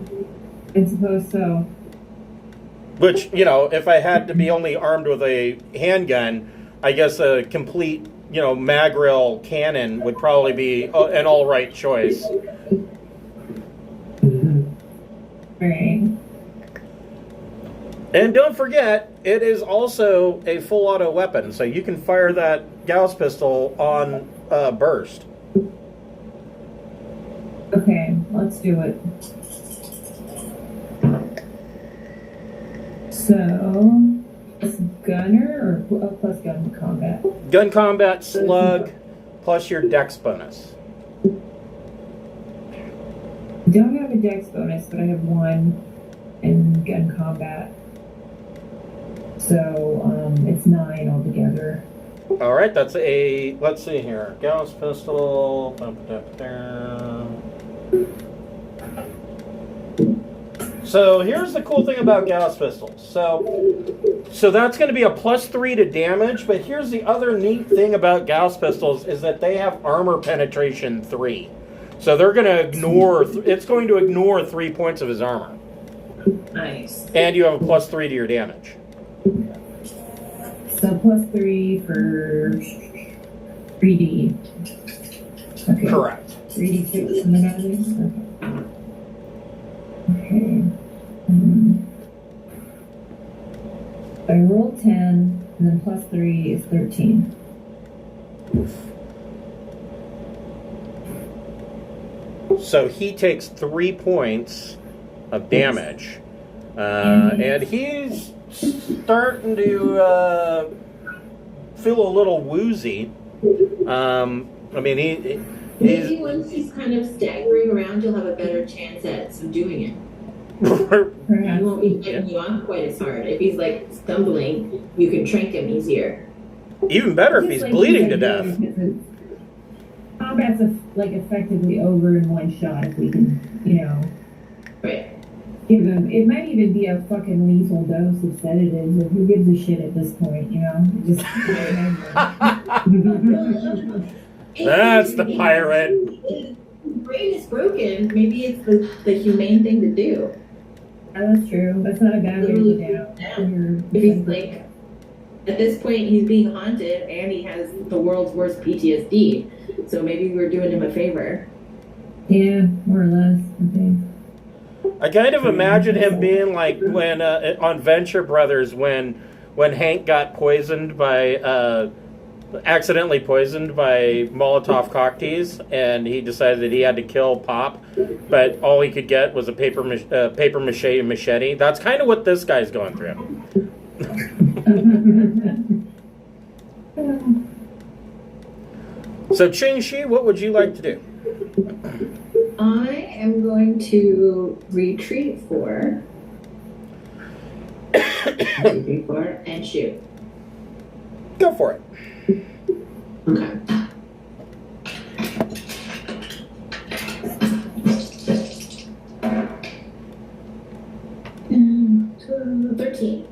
I suppose so. Which, if I had to be only armed with a handgun, I guess a complete, Magril cannon would probably be an all right choice. Right. And don't forget, it is also a full auto weapon, so you can fire that Gauss pistol on burst. Okay, let's do it. So, plus gunner or plus gun combat? Gun combat, slug, plus your dex bonus. I don't have a dex bonus, but I have 1 in gun combat. So, it's 9 altogether. All right, that's let's see here. Gauss pistol. So here's the cool thing about Gauss pistols. So that's going to be a +3 to damage, but here's the other neat thing about Gauss pistols is that they have armor penetration 3. So they're going to it's going to ignore 3 points of his armor. Nice. And you have a +3 to your damage. So +3 for 3D. Okay. Correct. 3D6 in the magazine? Okay. I rolled 10, and then +3 is 13. So he takes 3 points of damage. And he's starting to feel a little woozy. Maybe once he's kind of staggering around, you'll have a better chance at subduing him. He won't be getting you on quite as hard. If he's like stumbling, you can trank him easier. Even better if he's bleeding to death. combat's effectively over in one shot if we can, Right. give them. It might even be a fucking lethal dose of sedatives. Like, who gives a shit at this point? Just. That's the pirate. His brain is broken. Maybe it's the humane thing to do. Oh, that's true. That's not a bad way to go down. If he's like, at this point, he's being haunted and he has the world's worst PTSD. So maybe we're doing him a favor. Yeah, more or less, I think. I kind of imagine him being like when on Venture Brothers when Hank got poisoned by accidentally poisoned by Molotov cocktails, and he decided that he had to kill Pop, but all he could get was a paper mache machete. That's kind of what this guy's going through. So Ching-Shi, what would you like to do? I am going to retreat for and shoot. Go for it. Okay. So 13.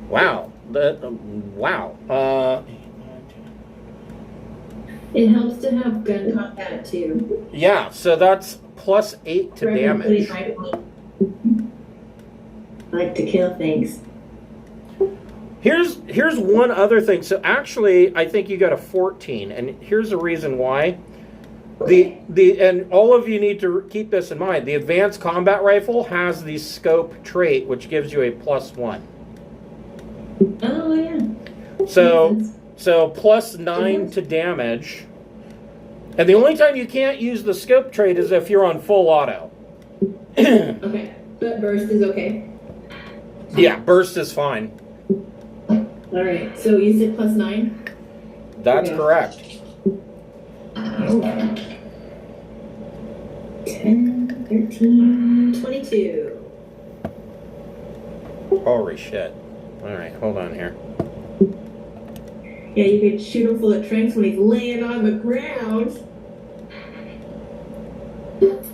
Wow. Wow. It helps to have gun combat too. Yeah, so that's +8 to damage. I like to kill things. Here's one other thing. So actually, I think you got a 14, and here's the reason why. And all of you need to keep this in mind. The advanced combat rifle has the scope trait, which gives you a +1. Oh yeah. So +9 to damage. And the only time you can't use the scope trait is if you're on full auto. Okay, but burst is okay. Yeah, burst is fine. All right. So you said +9. That's correct. 10, 13, 22. Holy shit. All right, hold on here. Yeah, you could shoot him full of tranks when he's laying on the ground.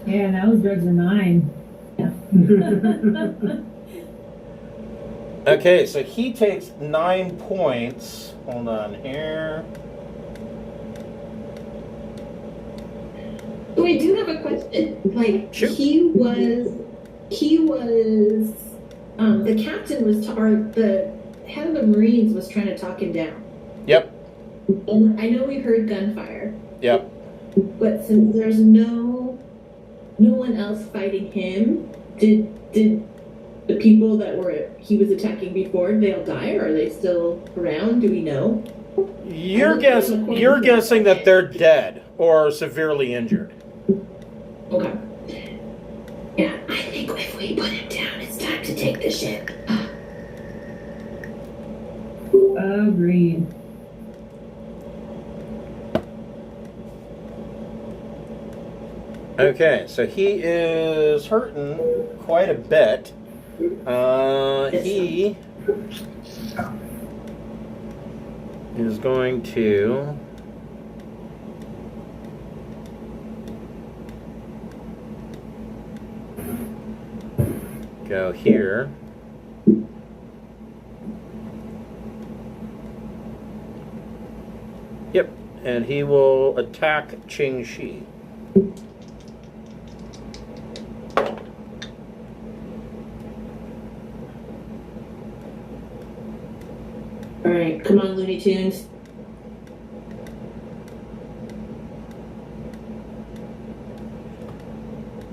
Yeah, those drugs are mine. Yeah. Okay, so he takes 9 points. Hold on here. So I do have a question. Like, Shoot. he was, the captain was, or the head of the Marines was trying to talk him down. Yep. And I know we heard gunfire, Yep. but since there's no one else fighting him, did the people that he was attacking before, they all die, or are they still around? Do we know? You're guessing that they're dead or severely injured. Okay. Yeah, I think if we put him down, it's time to take the ship. Agreed. Okay, so he is hurting quite a bit. He is going to go here. Yep, and he will attack Ching-Shi. Alright, come on, Looney Tunes.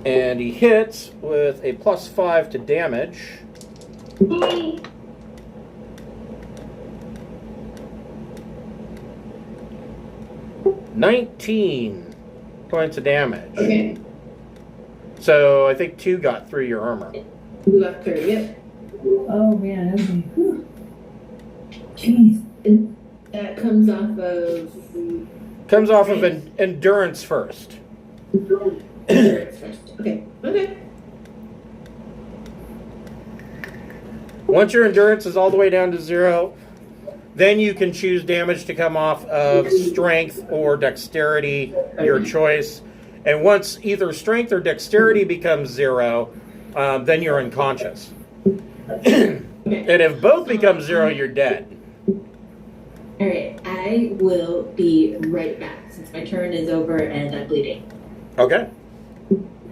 And he hits with a +5 to damage. 19 points of damage. Okay. So I think 2 got through your armor. We got through, yep. Oh man, okay. Jeez. And that comes off of... Comes off of endurance first. Okay. Okay. once your endurance is all the way down to 0, then you can choose damage to come off of strength or dexterity, your choice. And once either strength or dexterity becomes 0, then you're unconscious. And if both become 0, you're dead. Alright, I will be right back since my turn is over and I'm bleeding. Okay.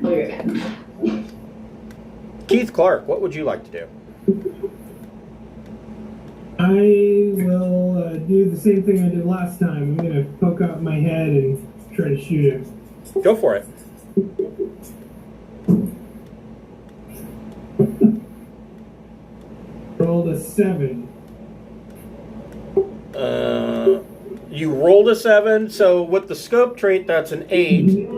I'll be right back. Keith Clark, what would you like to do? I will do the same thing I did last time. I'm going to poke out my head and try to shoot him. Go for it. Rolled a 7. You rolled a 7, so with the scope trait, that's an 8.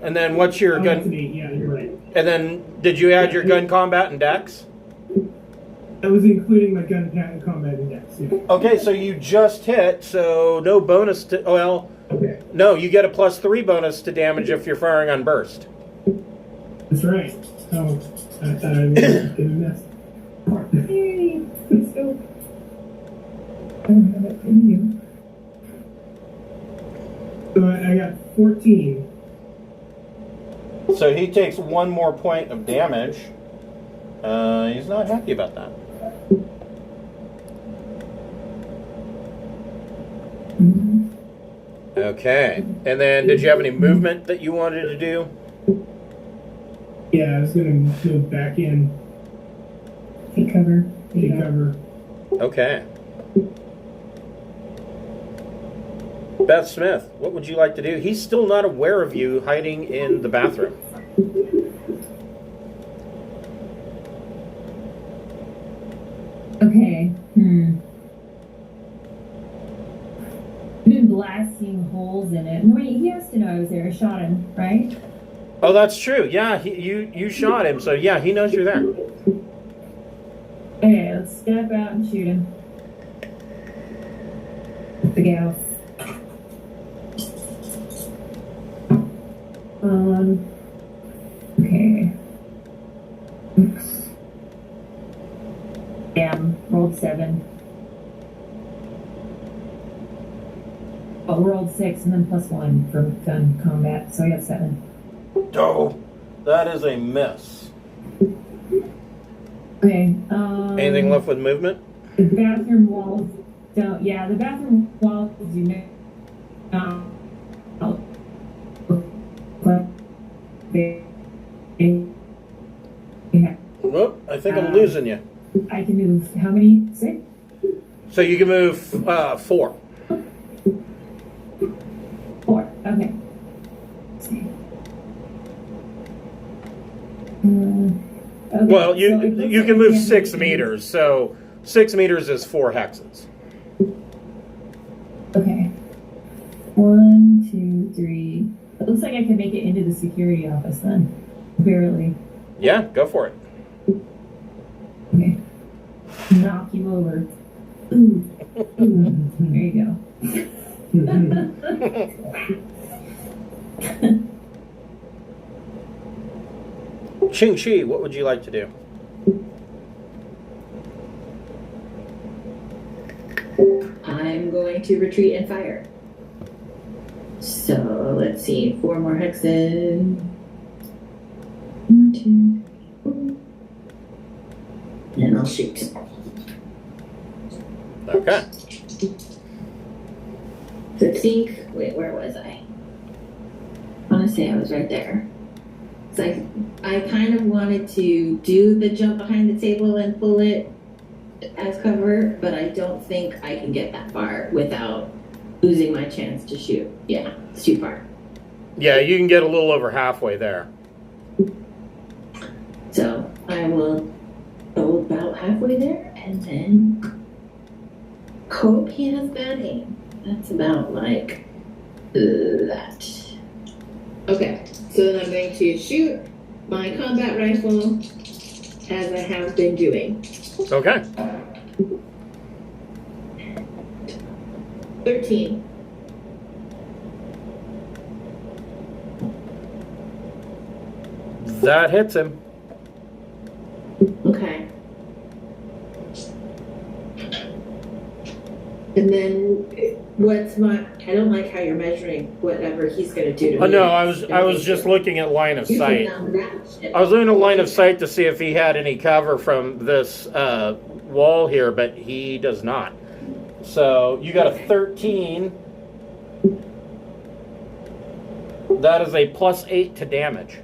And then what's your That's gun? an 8, yeah, you're right. And then did you add your gun combat and dex? That was including my gun combat index, yeah. Okay, so you just hit, so no bonus to. Well, Okay, no, you get a +3 bonus to damage if you're firing on burst. that's right. Oh, I thought I was going to miss. Yay! Let's go. I don't have it in you. So I got 14. So he takes 1 more point of damage. He's not happy about that. Mm-hmm. Okay, and then did you have any movement that you wanted to do? Yeah, I was going to move back in, Take cover. take cover. Okay. Beth Smith, what would you like to do? He's still not aware of you hiding in the bathroom. Okay. I've been blasting holes in it. Wait, he has to know I was there. I shot him, right? Oh, that's true. Yeah, you shot him, so yeah, he knows you're there. Okay, let's step out and shoot him. The gal. Okay. Oops. Damn, rolled 7. Oh, rolled 6 and then +1 for gun combat, so I got 7. Oh, that is a miss. Okay. Anything left with movement? The bathroom walls don't. Yeah, the bathroom walls do not. Whoop, I think I'm losing you. I can move how many? 6? So you can move 4. 4. Okay. Okay, Well, so you it looks you like can I move can't 6 move. meters, so 6 meters is 4 hexes. Okay. 1, 2, 3. It looks like I can make it into the security office then. Barely. Yeah, go for it. Okay. Knock you over. Ooh. Ooh. There you go. Ching Chi, what would you like to do? I'm going to retreat and fire. So let's see, 4 more hexes. 1, 2, 3, 4. And I'll shoot. Okay. So think, wait, where was I? I want to say I was right there. So I kind of wanted to do the jump behind the table and pull it as cover, but I don't think I can get that far without losing my chance to shoot. Yeah, it's too far. Yeah, you can get a little over halfway there. So I will go about halfway there and then hope he has bad aim. That's about like that. Okay, so then I'm going to shoot my combat rifle as I have been doing. Okay. 13. That hits him. Okay. And then I don't like how you're measuring whatever he's going to do to me. Oh no, I was just looking at line of sight. I was looking at line of sight to see if he had any cover from this wall here, but he does not. So you got a 13. That is a +8 to damage.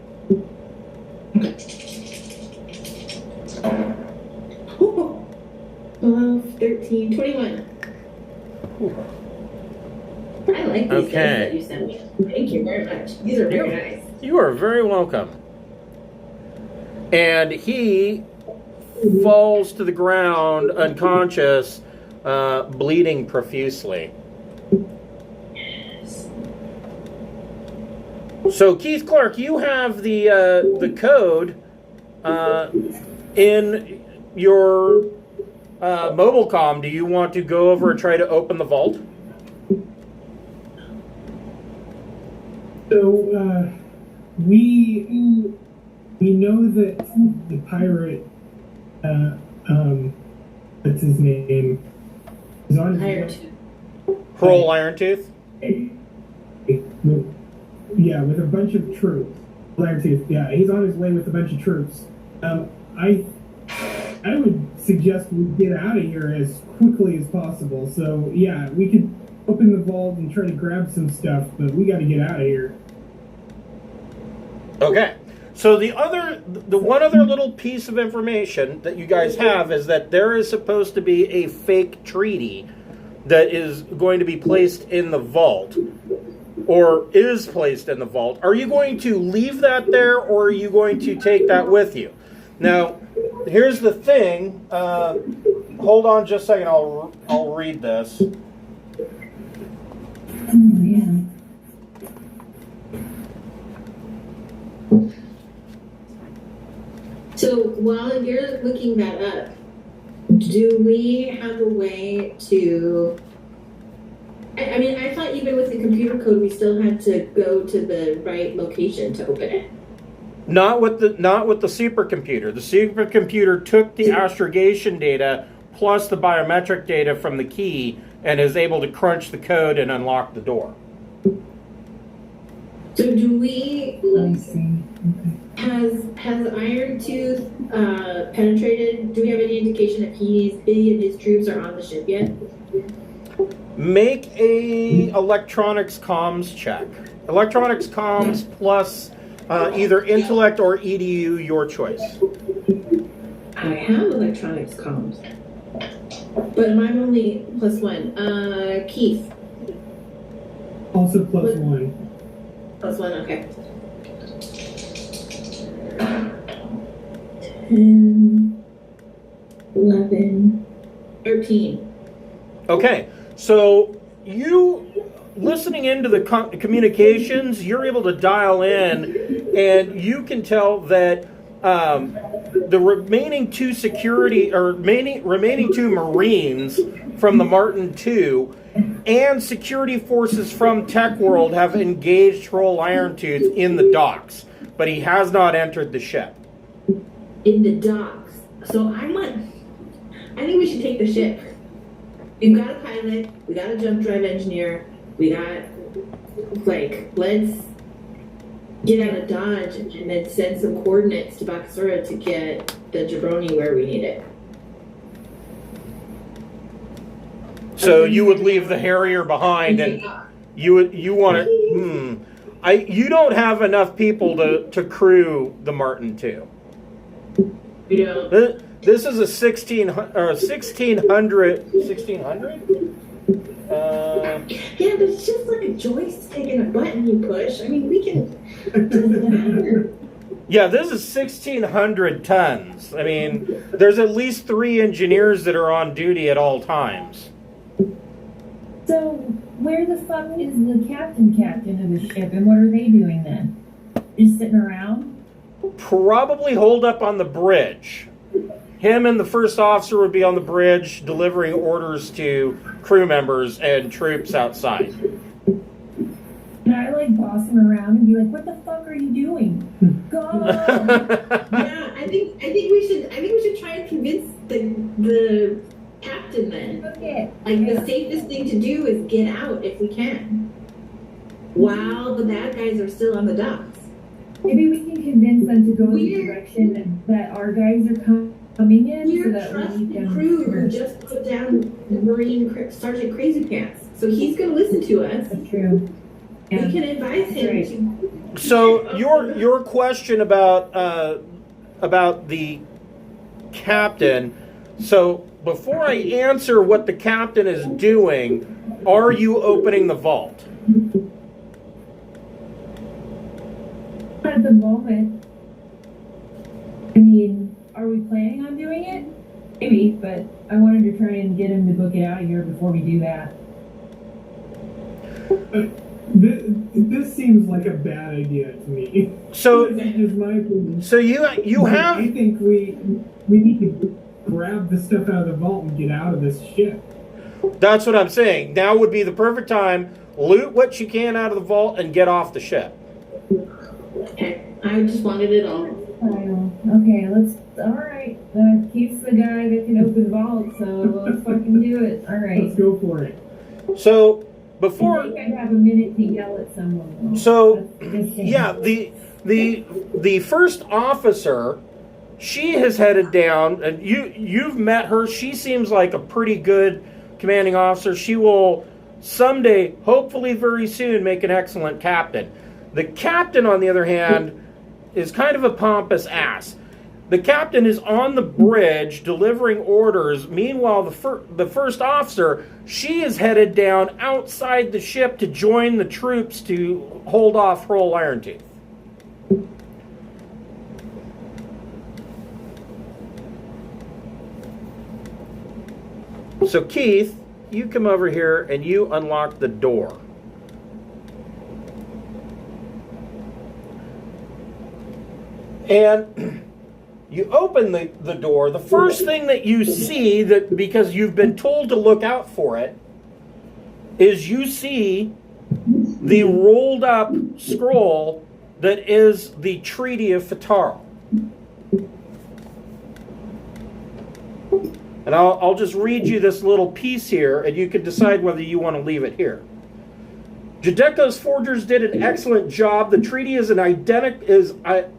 12, 13, 21. I like these guys that you sent me. Thank you very much. These are very nice. You are very welcome. And he falls to the ground unconscious, bleeding profusely. So Keith Clark, you have the code in your mobile comm. Do you want to go over and try to open the vault? So we know that the pirate, what's his name, is on his Hroal Irontooth? Yeah, with a bunch of troops. Irontooth, yeah, he's on his way with a bunch of troops. I would suggest we get out of here as quickly as possible. So yeah, we could open the vault and try to grab some stuff, but we got to get out of here. Okay. So the one other little piece of information that you guys have is that there is supposed to be a fake treaty that is going to be placed in the vault, or is placed in the vault. Are you going to leave that there, or are you going to take that with you? Now, here's the thing. Hold on just a second. I'll read this. Oh, yeah. So while you're looking that up, do we have a way to... I mean, I thought even with the computer code, we still had to go to the right location to open it. Not with the supercomputer. The supercomputer took the astrogation data plus the biometric data from the key and is able to crunch the code and unlock the door. So do we... I see. Okay. Has Irontooth penetrated? Do we have any indication if any of his troops are on the ship yet? Make a electronics comms check. Electronics comms plus either intellect or EDU, your choice. I have electronics comms, but I'm only +1. Keith. Also +1. +1, okay. 10, 11, 13. Okay, so you, listening into the communications, you're able to dial in, and you can tell that the remaining two remaining two Marines from the Martin II and security forces from Tech World have engaged Hroal Irontooth in the docks, but he has not entered the ship. In the docks. So I think we should take the ship. We've got a pilot, we got a jump drive engineer, we got, let's get out of Dodge and then send some coordinates to Bakasura to get the jabroni where we need it. So you would leave the Harrier behind, and you want to. You don't have enough people to crew the Martin II. You know. This is a 1600. Yeah, but it's just like a joystick and a button you push. I mean, we can. Doesn't matter. Yeah, this is 1,600 tons. I mean, there's at least 3 engineers that are on duty at all times. So, where the fuck is the captain of the ship, and what are they doing then? Just sitting around? Probably holed up on the bridge. Him and the first officer would be on the bridge delivering orders to crew members and troops outside. And I boss him around and be like, "What the fuck are you doing? Go!" Yeah, I think we should try and convince the captain captain then. Okay. Like, the safest thing to do is get out if we can. While the bad guys are still on the docks. Maybe we can convince them to go in the We're- direction that our guys are coming in, so Your that we trusted can. crew who just put down Sergeant Crazy Pants. So he's going to listen to us. That's true. Yeah. We can advise him Right. to. So your question about the captain. So before I answer what the captain is doing, are you opening the vault? At the moment, I mean, are we planning on doing it? Maybe, but I wanted to try and get him to book it out of here before we do that. This seems like a bad idea to me. So That's just my opinion. so you have I think we need to grab the stuff out of the vault and get out of this ship. That's what I'm saying. Now would be the perfect time. Loot what you can out of the vault and get off the ship. Okay, I just wanted it all. Okay, alright. Keith's the guy that can open vaults, so let's fucking do it. Alright. Let's go for it. So I before, think I have a minute to yell at someone. Though. so That's just saying. yeah, the first officer, she has headed down, and you've met her. She seems like a pretty good commanding officer. She will someday, hopefully very soon, make an excellent captain. The captain, on the other hand, is kind of a pompous ass. The captain is on the bridge delivering orders. Meanwhile, the first officer, she is headed down outside the ship to join the troops to hold off Hroal Irontooth. So Keith, you come over here and you unlock the door. And you open the door. The first thing that you see, that because you've been told to look out for it, is you see the rolled up scroll that is the Treaty of Fataral. And I'll just read you this little piece here, and you can decide whether you want to leave it here. Jadeko's forgers did an excellent job. The treaty is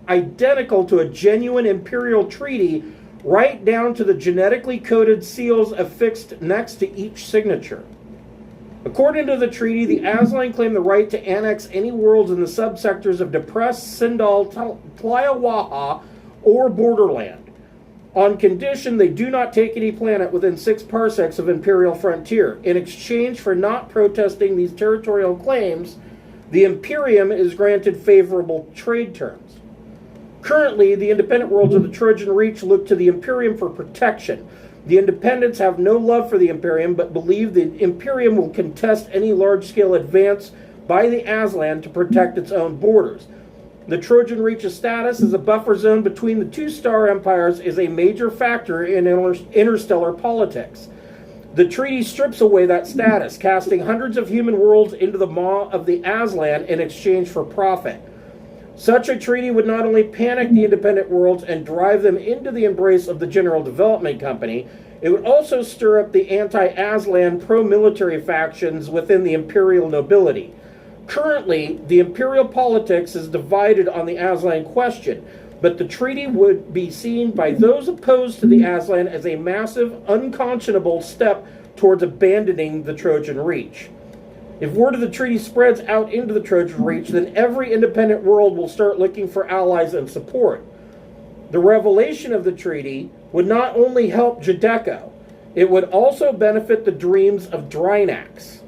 identical to a genuine imperial treaty, right down to the genetically coded seals affixed next to each signature. According to the treaty, the Aslan claim the right to annex any worlds in the subsectors of Depressed, Sindal, Tliawaha, or Borderland, on condition they do not take any planet within 6 parsecs of Imperial frontier. In exchange for not protesting these territorial claims, the Imperium is granted favorable trade terms. Currently, the independent worlds of the Trojan Reach look to the Imperium for protection. The independents have no love for the Imperium, but believe the Imperium will contest any large-scale advance by the Aslan to protect its own borders. The Trojan Reach's status as a buffer zone between the two star empires is a major factor in interstellar politics. The treaty strips away that status, casting hundreds of human worlds into the maw of the Aslan in exchange for profit. Such a treaty would not only panic the independent worlds and drive them into the embrace of the General Development Company, it would also stir up the anti-Aslan pro-military factions within the imperial nobility. Currently, the imperial politics is divided on the Aslan question, but the treaty would be seen by those opposed to the Aslan as a massive, unconscionable step towards abandoning the Trojan Reach. If word of the treaty spreads out into the Trojan Reach, then every independent world will start looking for allies and support. The revelation of the treaty would not only help Jadeko, it would also benefit the dreams of Drinax.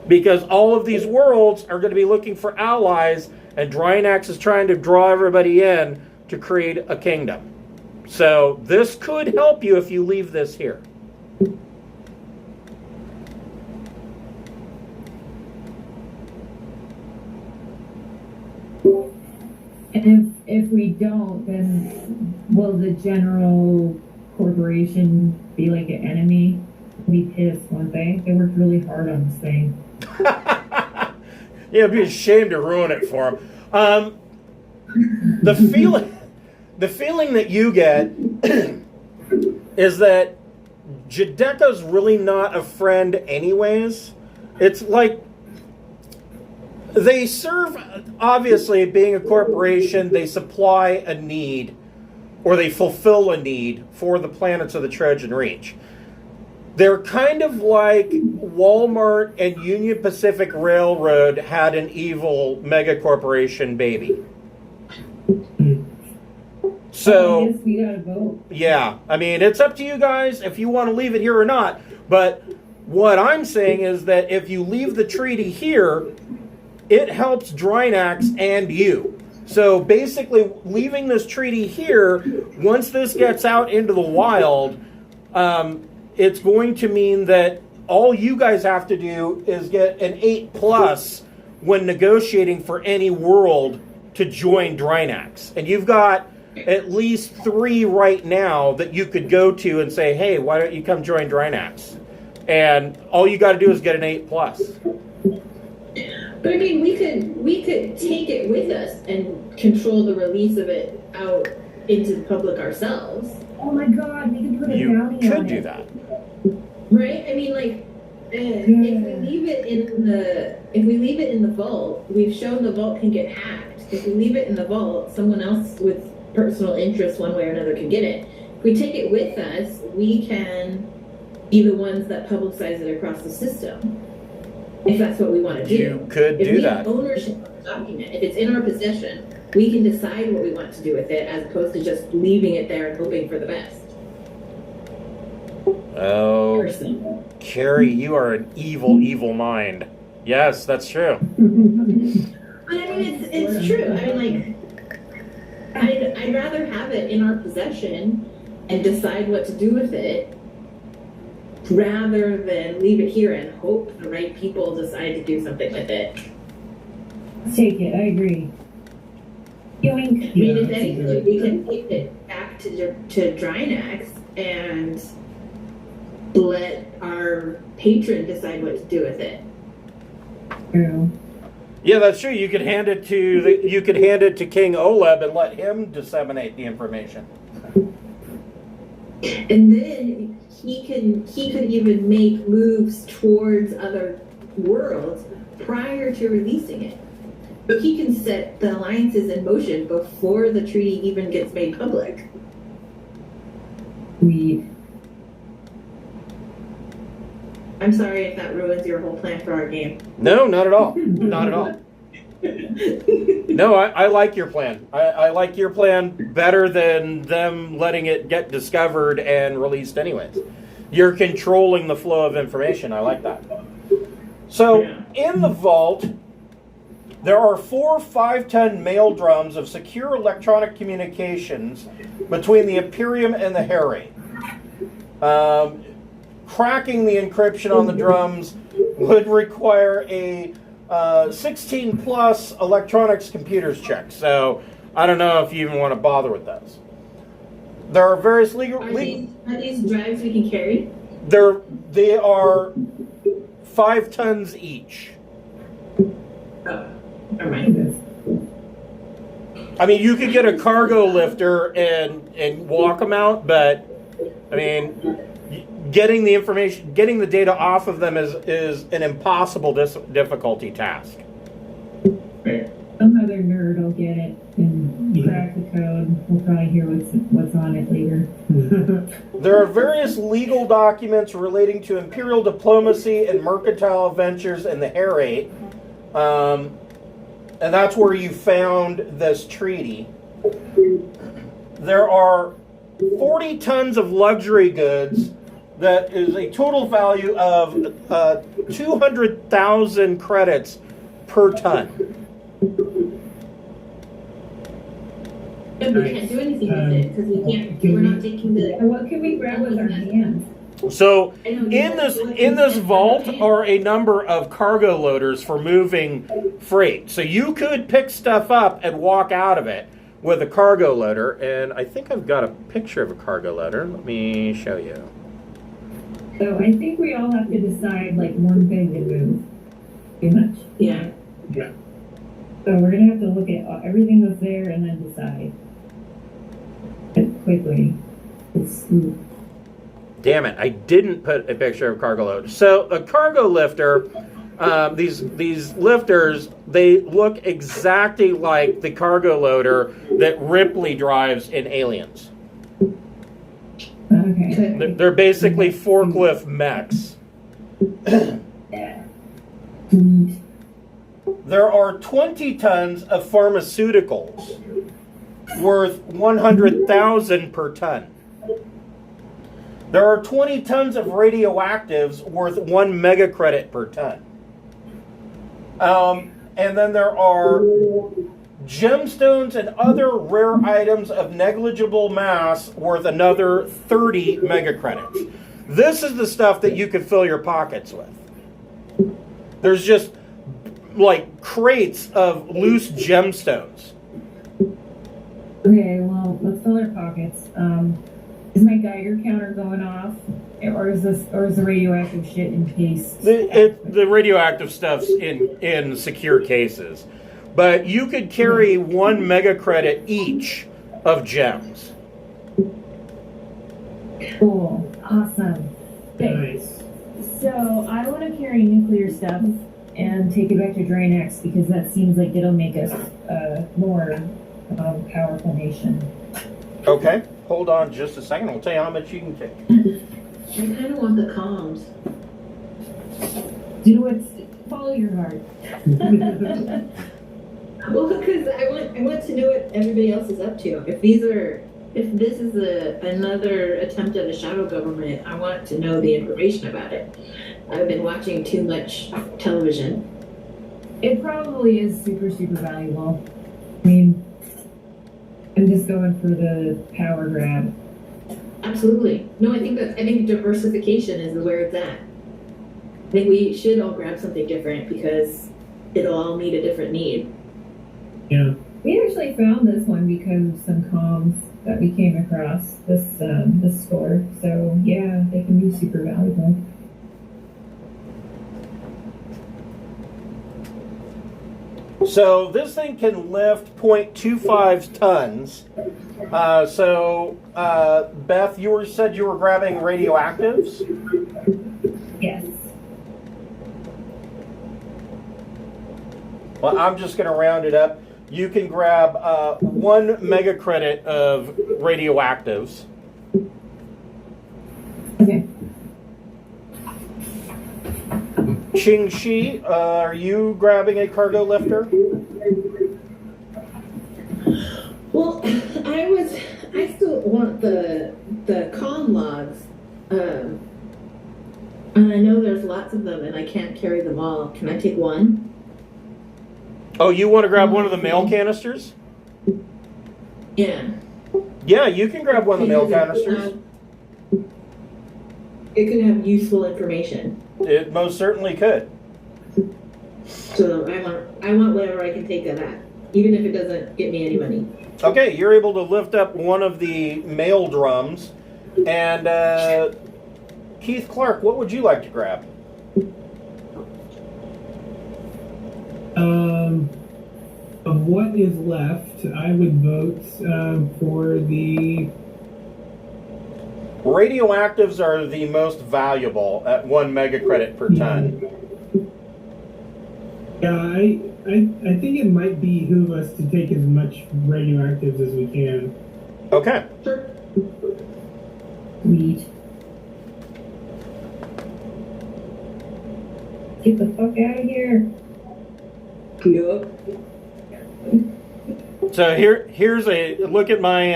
Because all of these worlds are going to be looking for allies, and Drinax is trying to draw everybody in to create a kingdom. So this could help you if you leave this here. And if we don't, then will the general corporation be like an enemy? Be pissed, won't they? They worked really hard on this thing. Yeah, it'd be a shame to ruin it for him. The feeling that you get is that Jadeka's really not a friend anyways. It's like they serve, obviously, being a corporation, they supply a need, or they fulfill a need for the planets of the Trojan Reach. They're kind of like Walmart and Union Pacific Railroad had an evil mega corporation baby. So, I guess we gotta vote. yeah, I mean, it's up to you guys if you want to leave it here or not. But what I'm saying is that if you leave the treaty here, it helps Drinax and you. So basically, leaving this treaty here, once this gets out into the wild, it's going to mean that all you guys have to do is get an 8+ when negotiating for any world to join Drinax. And you've got at least 3 right now that you could go to and say, hey, why don't you come join Drinax? And all you got to do is get an 8+. But I mean, we could take it with us and control the release of it out into the public ourselves. Oh my god, we could put a You bounty on could it. do that. Right? I mean, like, if we leave it in the vault, we've shown the vault can get hacked. If we leave it in the vault, someone else with personal interest, one way or another, can get it. If we take it with us, we can be the ones that publicize it across the system. If that's what we want to do. You could if do we that. have ownership of the document, if it's in our possession, we can decide what we want to do with it, as opposed to just leaving it there and hoping for the best. Oh, Personally. Carrie, you are an evil, evil mind. Yes, that's true. But I mean, it's true. I mean, like, I'd rather have it in our possession and decide what to do with it, rather than leave it here and hope the right people decide to do something with it. Take it, I agree. Yoink. I mean, if anything, we can take it back to Drinax and let our patron decide what to do with it. True. Yeah, that's true. You could hand it to King Oleb and let him disseminate the information. And then he could even make moves towards other worlds prior to releasing it. So he can set the alliances in motion before the treaty even gets made public. I'm sorry if that ruins your whole plan for our game. No, not at all. Not at all. No, I like your plan. I like your plan better than them letting it get discovered and released anyways. You're controlling the flow of information. I like that. So, in the vault, there are 4 5-ton mail drums of secure electronic communications between the Imperium and the Harry. Cracking the encryption on the drums would require a 16+ electronics computers check. So I don't know if you even want to bother with those. There are various legal. Are these drives we can carry? They are 5 tons each. Oh, never mind. I mean, you could get a cargo lifter and walk them out, but I mean, getting the information, getting the data off of them is an impossible difficulty task. Some other nerd will get it and crack the code. We'll probably hear what's on it later. There are various legal documents relating to imperial diplomacy and mercantile ventures in the Harate. And that's where you found this treaty. There are 40 tons of luxury goods. That is a total value of 200,000 credits per ton. And we can't do anything with it because we're not taking the. And what can we grab with our hands? So in this vault are a number of cargo loaders for moving freight. So you could pick stuff up and walk out of it with a cargo loader. And I think I've got a picture of a cargo loader. Let me show you. So I think we all have to decide like one thing to move. Pretty much. Yeah. Yeah. So we're gonna have to look at everything that's there and then decide quickly. Damn it, I didn't put a picture of cargo load. So a cargo lifter, these lifters, they look exactly like the cargo loader that Ripley drives in Aliens. Okay. They're basically forklift mechs. There are 20 tons of pharmaceuticals worth 100,000 per ton. There are 20 tons of radioactives worth 1 mega credit per ton. And then there are gemstones and other rare items of negligible mass worth another 30 mega credits. This is the stuff that you could fill your pockets with. There's just like crates of loose gemstones. Okay, well, let's fill our pockets. Is my Geiger counter going off, or is the radioactive shit in case? The radioactive stuff's in secure cases, but you could carry 1 mega credit each of gems. Cool, awesome. Okay. Nice. So I want to carry nuclear stuff and take it back to Drinax because that seems like it'll make us more powerful nation. Okay, hold on just a second. I'll tell you how much you can take. I kind of want the comms. Follow your heart. Well, because I want to know what everybody else is up to. If this is another attempt at a shadow government, I want to know the information about it. I've been watching too much television. It probably is super, super valuable. I mean, I'm just going for the power grab. Absolutely. No, I think diversification is where it's at. I think we should all grab something different because it'll all meet a different need. Yeah. We actually found this one because of some comms that we came across this store. So yeah, they can be super valuable. So this thing can lift 0.25 tons. Beth, you said you were grabbing radioactives? Yes. Well, I'm just going to round it up. You can grab 1 mega credit of radioactives. Okay. Ching Shi, are you grabbing a cargo lifter? Well, I still want the comm logs. And I know there's lots of them and I can't carry them all. Can I take one? Oh, you want to grab one of the mail canisters? Yeah. Yeah, you can grab one of the mail canisters. It could have useful information. It most certainly could. So I want whatever I can take of that, even if it doesn't get me any money. Okay, you're able to lift up one of the mail drums. And Keith Clark, what would you like to grab? Of what is left, I would vote for the... Radioactives are the most valuable at 1 mega credit per ton. Yeah, I think it might behoove us to take as much radioactives as we can. Okay. Sure. Sweet. Get the fuck out of here. Yup. So here's a look at my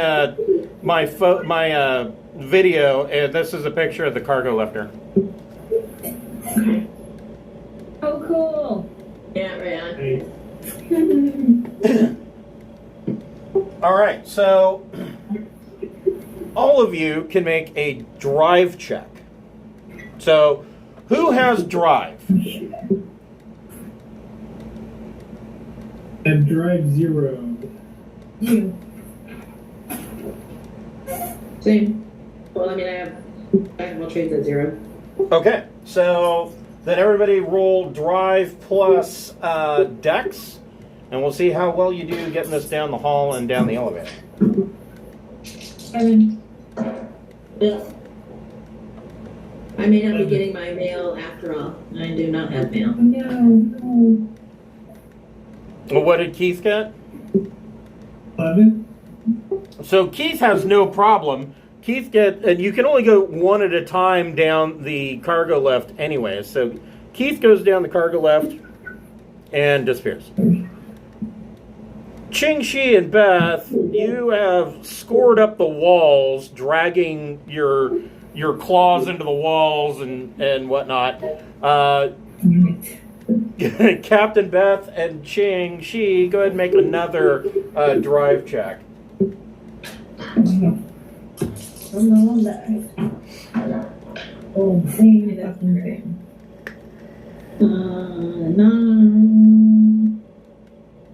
video, and this is a picture of the cargo lifter. Oh, cool. Yeah, right Hey. All right, so all of you can make a drive check. So who has drive? And drive 0. You. Same. Well, I mean, I have basketball trades at 0. Okay, so then everybody roll drive plus dex, and we'll see how well you do getting this down the hall and down the elevator. 7. Yeah. I may not be getting my mail after all. I do not have mail. No. Well, what did Keith get? 11. So Keith has no problem. And you can only go one at a time down the cargo lift anyway. So Keith goes down the cargo lift and disappears. Ching Shi and Beth, you have scored up the walls, dragging your claws into the walls and whatnot. Captain Beth and Ching Shi, go ahead and make another drive check. Oh, same fucking thing.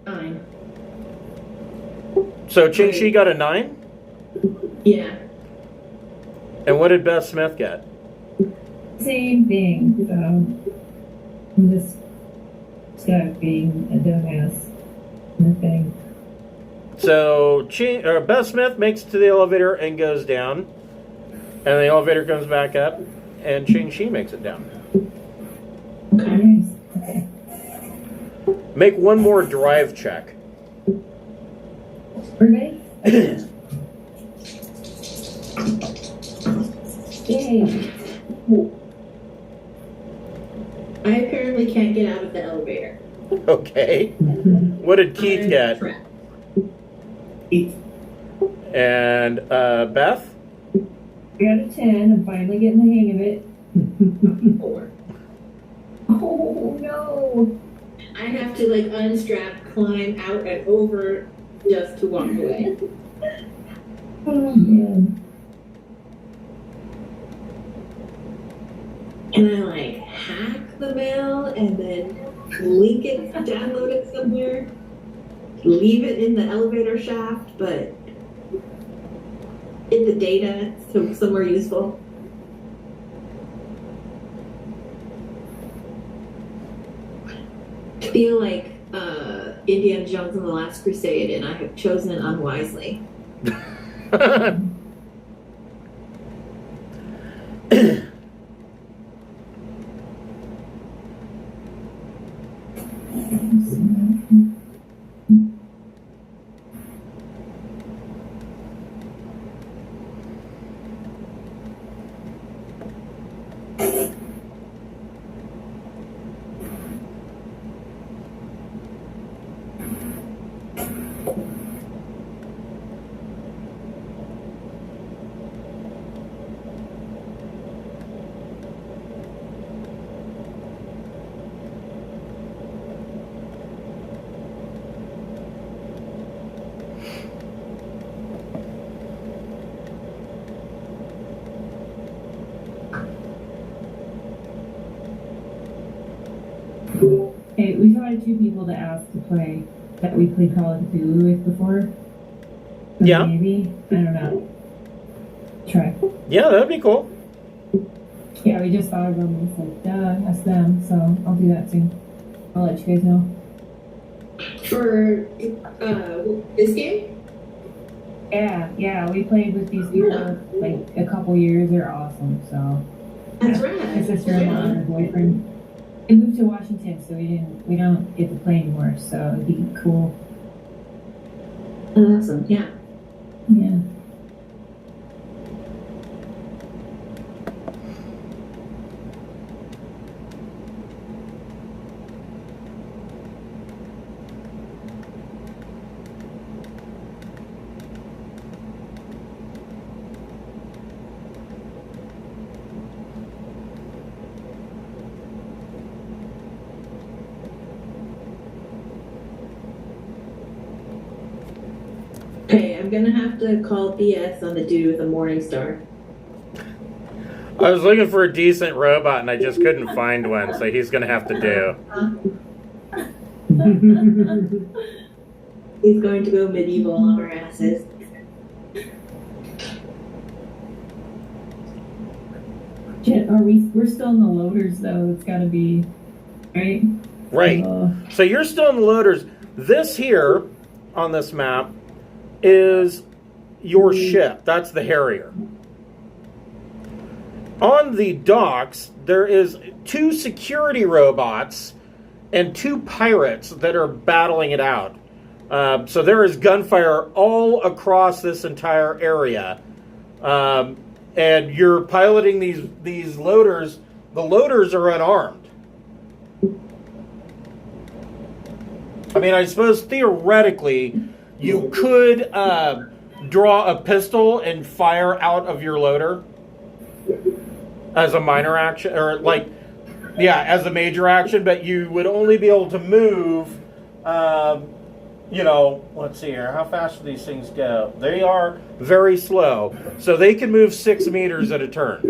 9. So Ching Shi got a 9? Yeah. And what did Beth Smith get? Same thing. I'm just stuck being a dumbass. Nothing. So Beth Smith makes it to the elevator and goes down. And the elevator comes back up. And Ching Shi makes it down. Nice. Okay. Make one more drive check. Ready? Yay. I apparently can't get out of the elevator. Okay. What did Keith get? 8. And Beth? I got a 10. I'm finally getting the hang of it. 4. Oh no. I have to unstrap, climb out and over just to walk away. Oh man. And I hack the mail and then link it, download it somewhere, leave it in the elevator shaft, but in the data, so somewhere useful. I feel like Indiana Jones and the Last Crusade, and I have chosen it unwisely. Hey, we've had 2 people to ask to play that we played Call of Cthulhu with before. So Yeah. Maybe. I don't know. Try. Yeah, that'd be cool. Yeah, we just thought of them and said, duh, ask them. So I'll do that soon. I'll let you guys know. For this game? Yeah, we played with these people like a couple years. They're awesome. So That's my right. sister-in-law and her boyfriend. They moved to Washington, so we don't get to play anymore. So it'd be cool. Awesome, yeah. Yeah. Okay, I'm gonna have to call BS on the dude with the Morning Star. I was looking for a decent robot and I just couldn't find one, so he's gonna have to do. He's going to go medieval on our asses. We're still in the loaders though. It's gotta be, right? Right. So you're still in the loaders. This here on this map is your ship. That's the Harrier. on the docks, there is 2 security robots and 2 pirates that are battling it out. So there is gunfire all across this entire area. And you're piloting these loaders. The loaders are unarmed. I mean, I suppose theoretically you could draw a pistol and fire out of your loader as a minor action, or as a major action, but you would only be able to move, let's see here, how fast do these things go? They are very slow, so they can move 6 meters at a turn.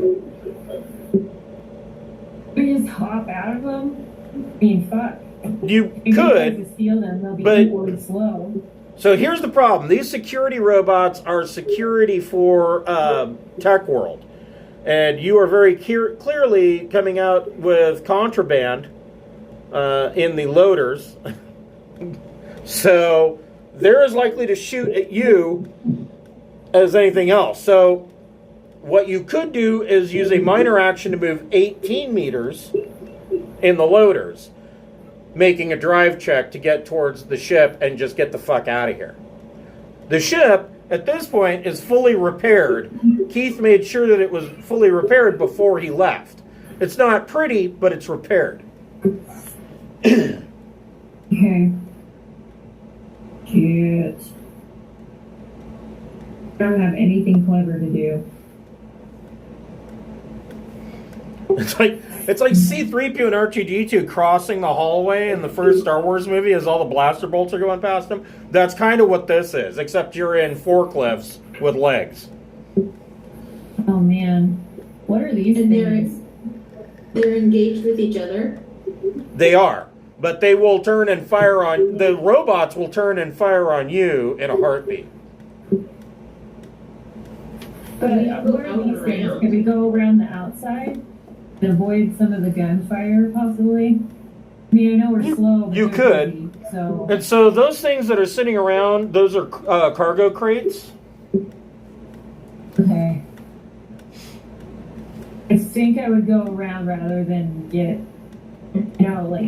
We just hop out of them? I mean, fuck. You If could, you steal them, they'll be but- equally slow. So here's the problem. These security robots are security for Tech World. And you are very clearly coming out with contraband in the loaders. So they're as likely to shoot at you as anything else. So what you could do is use a minor action to move 18 meters in the loaders, making a drive check to get towards the ship and just get the fuck out of here. The ship, at this point, is fully repaired. Keith made sure that it was fully repaired before he left. It's not pretty, but it's repaired. Okay. Cute. I don't have anything clever to do. It's like C-3PO and R2-D2 crossing the hallway in the first Star Wars movie as all the blaster bolts are going past them. That's kind of what this is, except you're in forklifts with legs. Oh man. What are these And things? they're engaged with each other. They are, but they will turn and fire on... The robots will turn and fire on you in a heartbeat. But Can we what go are out these and things? around? Can we go around the outside and avoid some of the gunfire, possibly? I mean, I know we're slow. But you they're could. heavy, so And so those things that are sitting around, those are cargo crates. okay. I think I would go around rather than get,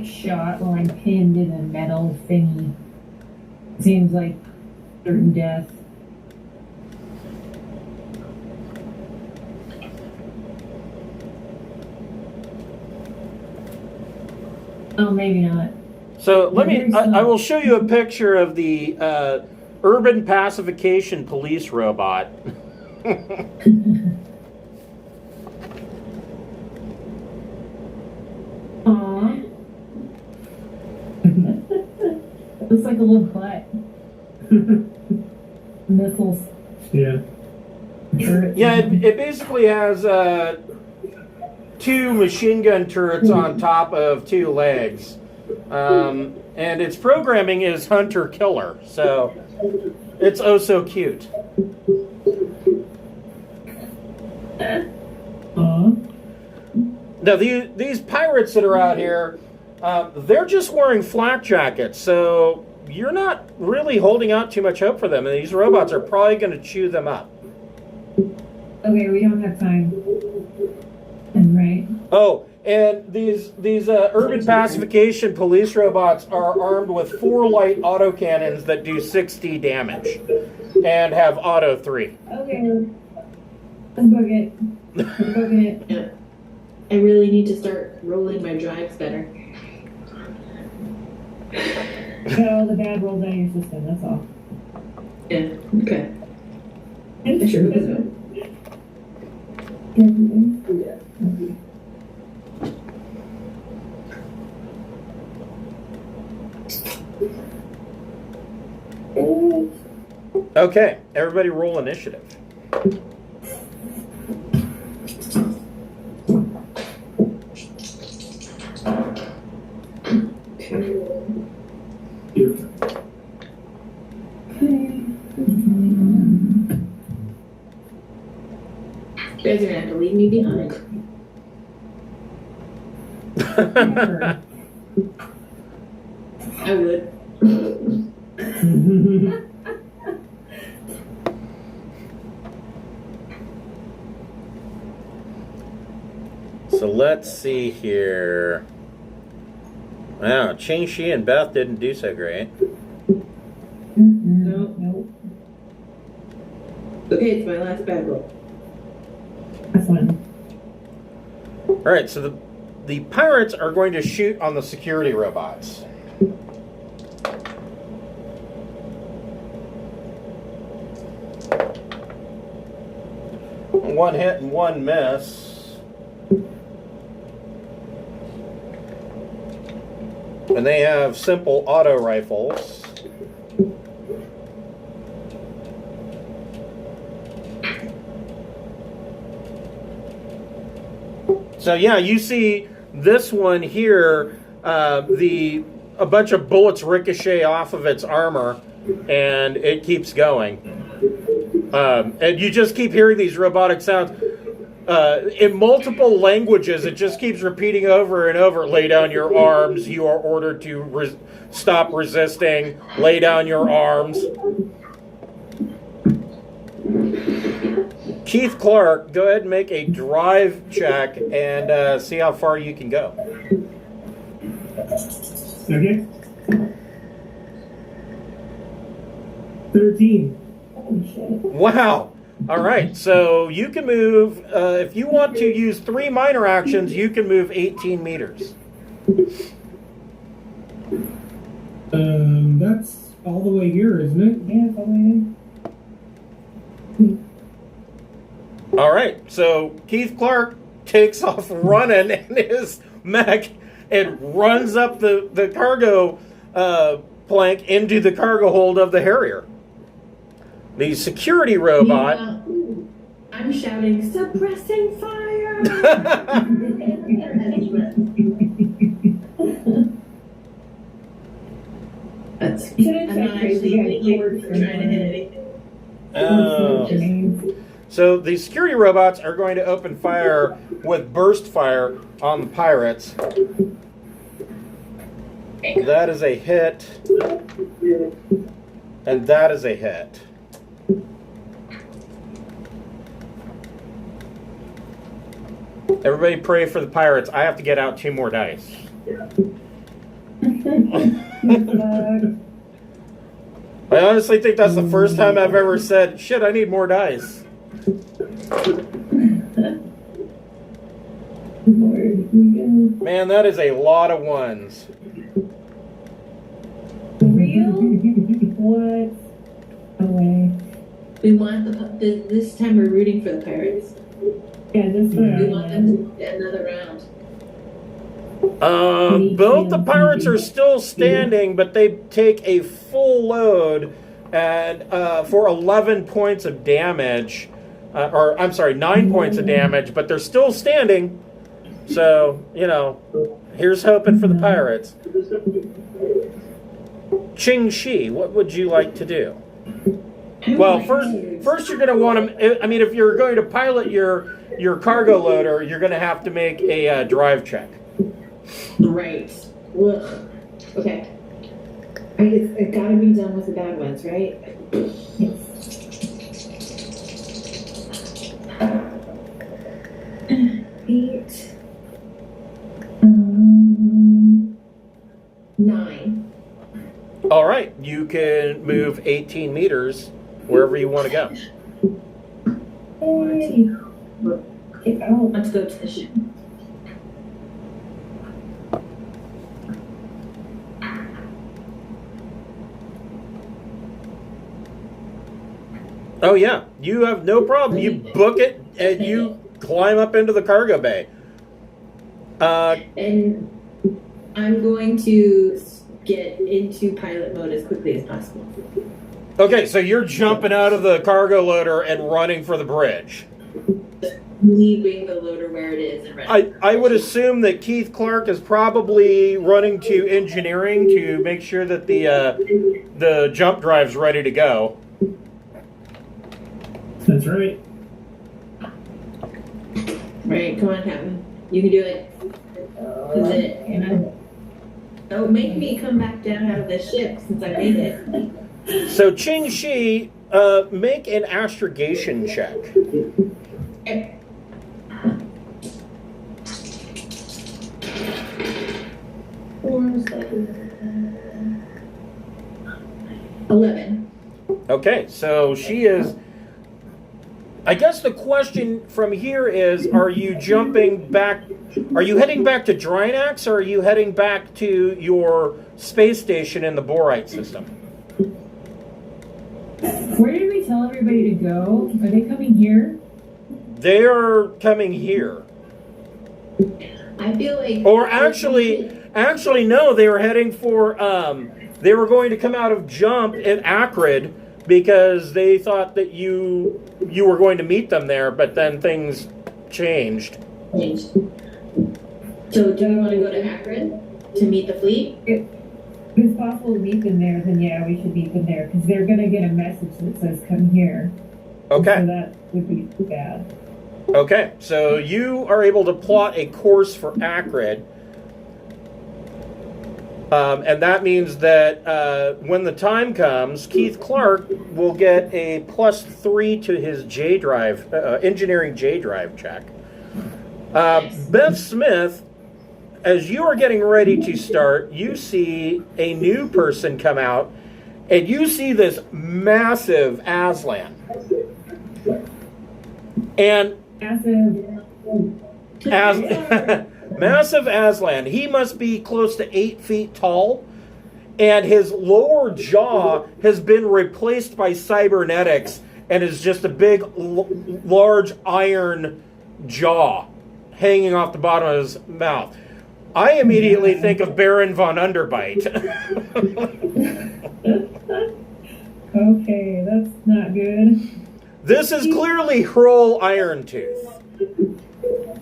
shot while I'm pinned in a metal thingy. Seems like certain death. Oh, maybe not. So I will show you a picture of the urban pacification police robot. Aw. Looks like a little butt. Missiles. Yeah. Turrets. Yeah, it basically has 2 machine gun turrets on top of 2 legs. And its programming is hunter-killer, so it's oh so cute. Aw. Now, these pirates that are out here, they're just wearing flak jackets, so you're not really holding out too much hope for them, and these robots are probably going to chew them up. Okay, we don't have time. I'm right. Oh, and these urban pacification police robots are armed with 4 light autocannons that do 60 damage and have auto 3. Okay. Let's book it. Let's book it. Yeah. I really need to start rolling my drives better. Get all the bad rolls out of your system, that's all. Yeah. Okay. And I sure hope so. Okay, everybody roll initiative. You guys are gonna have to leave me behind. I would. So let's see here. Wow, Ching Shi and Beth didn't do so great. Nope. Okay, it's my last bad roll. That's one. All right, so the pirates are going to shoot on the security robots. One hit and one miss. And they have simple auto rifles. So yeah, you see this one here, a bunch of bullets ricochet off of its armor, and it keeps going. And you just keep hearing these robotic sounds. In multiple languages, it just keeps repeating over and over. Lay down your arms. You are ordered to stop resisting. Lay down your arms. Keith Clark, go ahead and make a drive check and see how far you can go. Okay. 13. Wow. All right. So you can move, if you want to use 3 minor actions, you can move 18 meters. That's all the way here, isn't it? Yeah, it's all the way there. All right. So Keith Clark takes off running in his mech and runs up the cargo plank into the cargo hold of the Harrier. The security robot. I'm shouting, suppressing fire! That's, I'm not actually trying to hit anything. So the security robots are going to open fire with burst fire on the pirates. That is a hit. And that is a hit. Everybody pray for the pirates. I have to get out 2 more dice. I honestly think that's the first time I've ever said, shit, I need more dice. Man, that is a lot of ones. Real? What? Away. We want this time we're rooting for the pirates. Yeah, this one. We want them to get another round. Both the pirates are still standing, but they take a full load and for 11 points of damage. Or, I'm sorry, 9 points of damage, but they're still standing. So, here's hoping for the pirates. Ching Shi, what would you like to do? Well, first you're going to want to, if you're going to pilot your cargo loader, you're going to have to make a drive check. Right. Ugh. Okay. It gotta be done with the bad ones, right? Eight. 9. All right, you can move 18 meters wherever you want to go. Let's go to the ship. Oh yeah, you have no problem. You book it and you climb up into the cargo bay. And I'm going to get into pilot mode as quickly as possible. Okay, so you're jumping out of the cargo loader and running for the bridge. Leaving the loader where it is and ready. I would assume that Keith Clark is probably running to engineering to make sure that the jump drive's ready to go. That's right. Right, come on, Captain. You can do it. Don't make me come back down out of this ship since I made it. So Ching Shi, make an astrogation check. 11. Okay, so she is. I guess the question from here is: are you jumping back? Are you heading back to Drinax, or are you heading back to your space station in the Borite system? Where did we tell everybody to go? Are they coming here? They're coming here. I feel like. Or actually, no. They were heading for. They were going to come out of jump at Acrid because they thought that you were going to meet them there, but then things changed. So do we want to go to Acrid to meet the fleet? If it's possible to meet them there, then yeah, we should meet them there because they're going to get a message that says "come here." Okay. So that would be bad. Okay, so you are able to plot a course for Acrid. And that means that when the time comes, Keith Clark will get a +3 to his J drive, engineering J drive check. Beth Smith, as you are getting ready to start, you see a new person come out, and you see this massive Aslan. And massive Aslan. He must be close to 8 feet tall, and his lower jaw has been replaced by cybernetics and is just a big, large iron jaw hanging off the bottom of his mouth. I immediately think of Baron von Underbite. Okay, that's not good. This is clearly Hroal Irontooth.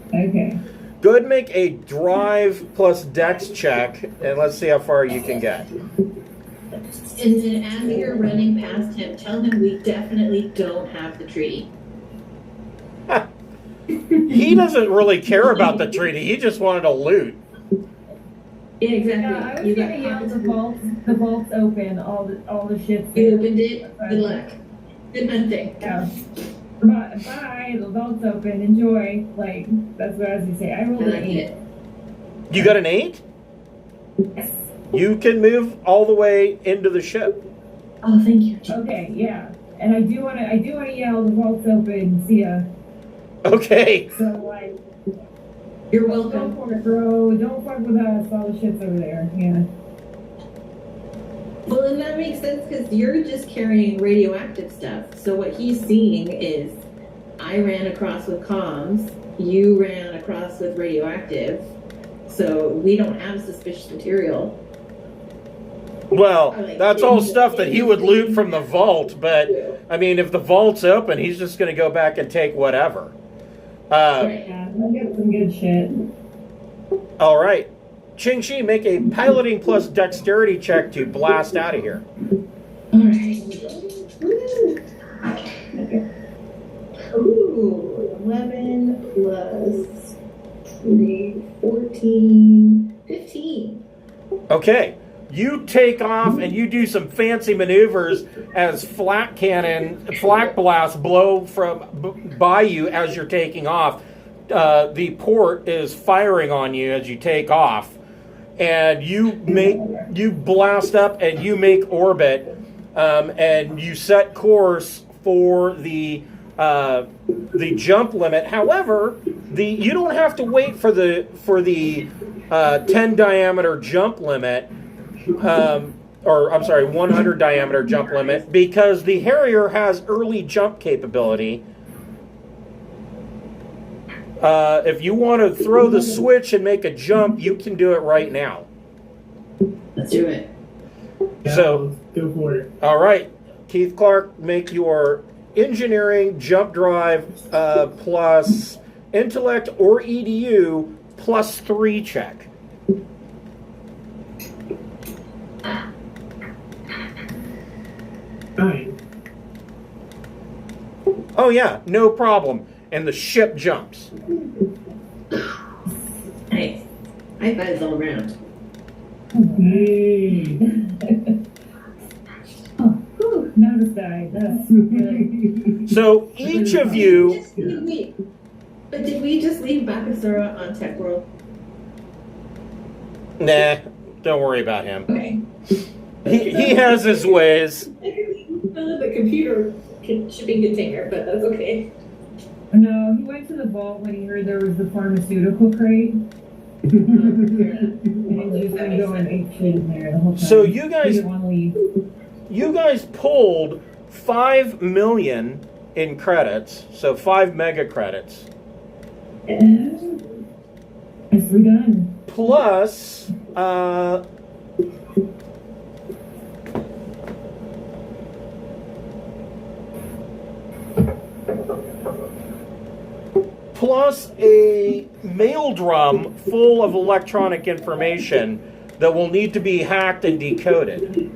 Okay. Go ahead and make a drive plus dex check, and let's see how far you can get. And then as you're running past him, tell him we definitely don't have the treaty. He doesn't really care about the treaty. He just wanted to loot. Yeah, exactly. Yeah, I was gonna yell the vault's open, all the ships. You opened it. Good luck. Good hunting. Yeah. Bye, the vault's open, enjoy. Like, that's what I was gonna say. I rolled an 8. You got an 8? Yes. You can move all the way into the ship. Oh, thank you. Okay, yeah. And I do wanna yell the vault's open, see ya. Okay. So like, You're don't welcome. for it, bro. Don't fuck with us. All the shit's over there. Yeah. Well, and that makes sense because you're just carrying radioactive stuff. So what he's seeing is I ran across with comms, you ran across with radioactive, so we don't have suspicious material. Well, that's all stuff that he would loot from the vault, but, I mean, if the vault's open, he's just going to go back and take whatever. Yeah, we'll get some good shit. All right. Ching-Chi, make a piloting plus dexterity check to blast out of here. Alright. Ooh, 11 plus 3, 14, 15. Okay. You take off and you do some fancy maneuvers as flak blasts blow by you as you're taking off. The port is firing on you as you take off. And you blast up and you make orbit, and you set course for the jump limit. However, you don't have to wait for the 10 diameter jump limit, 100 diameter jump limit, because the Harrier has early jump capability. If you want to throw the switch and make a jump, you can do it right now. Let's do it. Yeah, So, go for it. all right, Keith Clark, make your engineering jump drive plus intellect or EDU +3 check. Fine. Oh yeah, no problem. And the ship jumps. Nice. High fives all around. Yay. Oh, whew, notice that. That's good. So each of you, But did we just leave Bakasura on Tech World? nah, Don't worry about him. Okay. He has his ways. The computer shipping container, but that's okay. No, he went to the vault when he heard there was the pharmaceutical crate. And he was just going to go and eat shit in there the whole time. So He didn't want to leave. you guys pulled 5 million in credits, so 5 mega credits. Nicely done. Plus, plus a mail drum full of electronic information that will need to be hacked and decoded.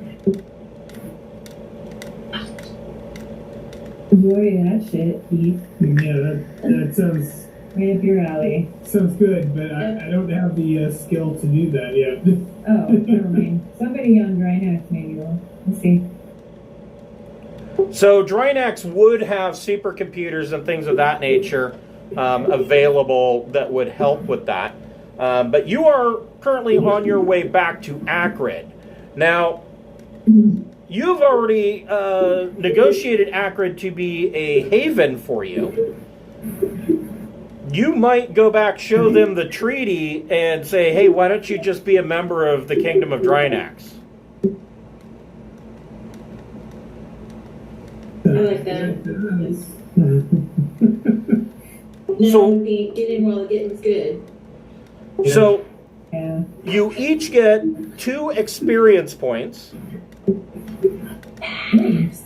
Boy, that shit, Keith. Yeah, that sounds Right up your alley. good, but I don't have the skill to do that yet. Oh, never mind. Somebody on Drinax maybe will. Let's see. So Drinax would have supercomputers and things of that nature available that would help with that. But you are currently on your way back to Acrid. Now, you've already negotiated Acrid to be a haven for you. You might go back, show them the treaty, and say, hey, why don't you just be a member of the Kingdom of Drinax? I like that. So- Get in while the getting's good. So Yeah. you each get 2 experience points. Nice.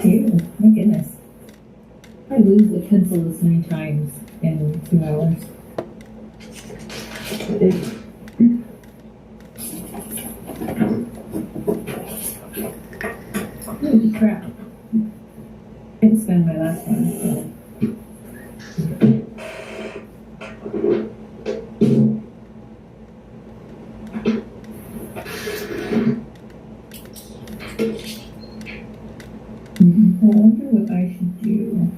Ew, my goodness. I lose the pencil this many times in 2 hours. Holy crap. I didn't spend my last one. I wonder what I should do.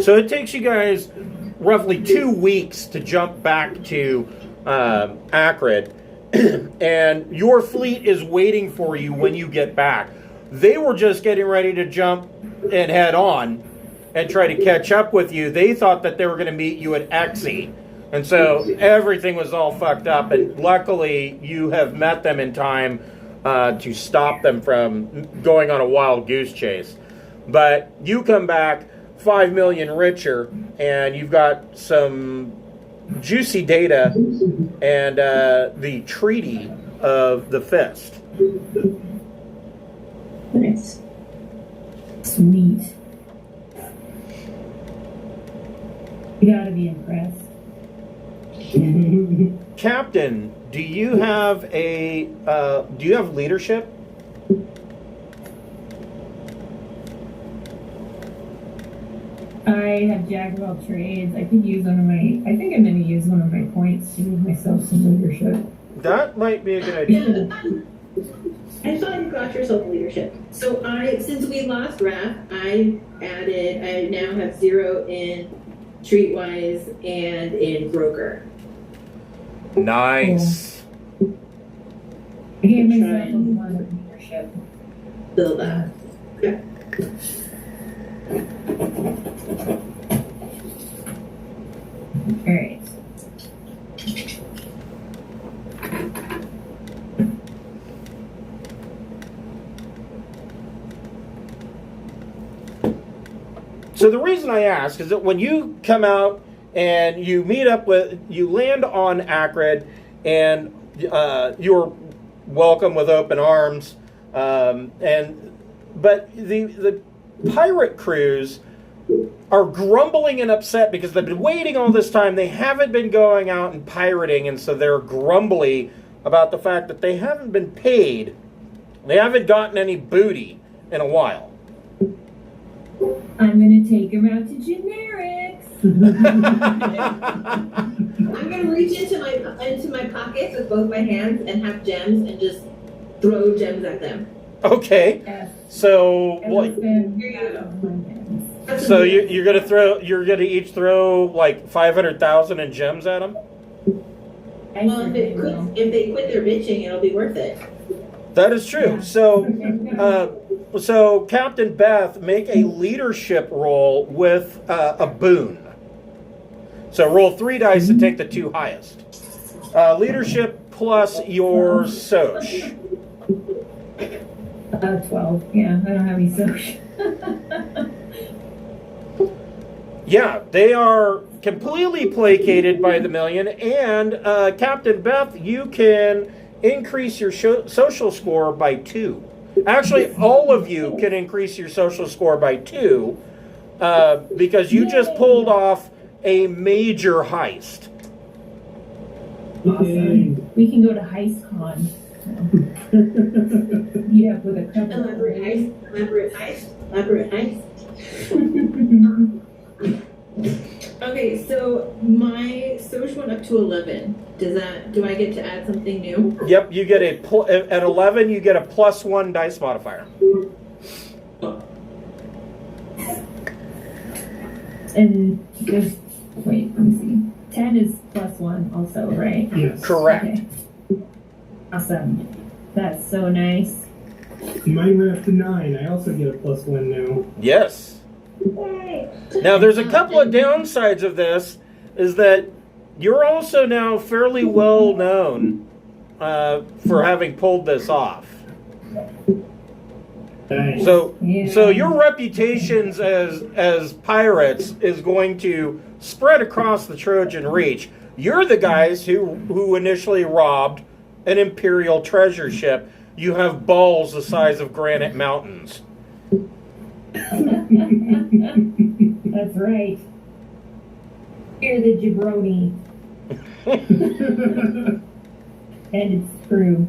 So it takes you guys roughly 2 weeks to jump back to Acrid, and your fleet is waiting for you when you get back. They were just getting ready to jump and head on and try to catch up with you. They thought that they were going to meet you at Exie, and so everything was all fucked up, and luckily you have met them in time to stop them from going on a wild goose chase. But you come back 5 million richer, and you've got some juicy data and the Treaty of the Fist. Nice. Sweet. You gotta be impressed. Captain, do you have leadership? I have jack of all trades. I could use one of my. I think I'm going to use one of my points to give myself some leadership. That might be a good idea. I thought you got yourself leadership. So since we lost Wrath, I now have 0 in Streetwise and in Broker. Nice. I gave myself Try a and- lot of leadership. Build that. Okay. All right. So the reason I ask is that when you come out and you land on Acrid, and you're welcome with open arms, but the pirate crews are grumbling and upset because they've been waiting all this time. They haven't been going out and pirating, and so they're grumbly about the fact that they haven't been paid. They haven't gotten any booty. in a while. I'm gonna take him out to generics. I'm gonna reach into my pockets with both my hands and have gems and just throw gems at them. Okay. Yes. So what? So you're gonna each throw like 500,000 in gems at them. Well, if they quit their bitching, it'll be worth it. That is true. Yeah. So Captain Beth, make a leadership roll with a boon. So roll 3 dice to take the 2 highest. Leadership plus your soch. 12. Yeah, I don't have any social. Yeah, they are completely placated by the million, and Captain Beth, you can increase your social score by 2. Actually, all of you can increase your social score by 2 because you just pulled off a major heist. Awesome. We can go to HeistCon. Yeah, with a couple. Elaborate heist. Okay, so my social went up to 11. Do I get to add something new? Yep, you get at 11 you get a +1 dice modifier. And there's wait, let me see. 10 is +1 also, right? Yes. Correct. Okay. Awesome. That's so nice. Mine went up to 9. I also get a +1 now. Yes. Yay. Now there's a couple of downsides of this, is that you're also now fairly well known for having pulled this off. Nice. So Yeah. your reputations as pirates is going to spread across the Trojan Reach. You're the guys who initially robbed an Imperial treasure ship. You have balls the size of granite mountains. That's right. You're the jabroni. And it's true.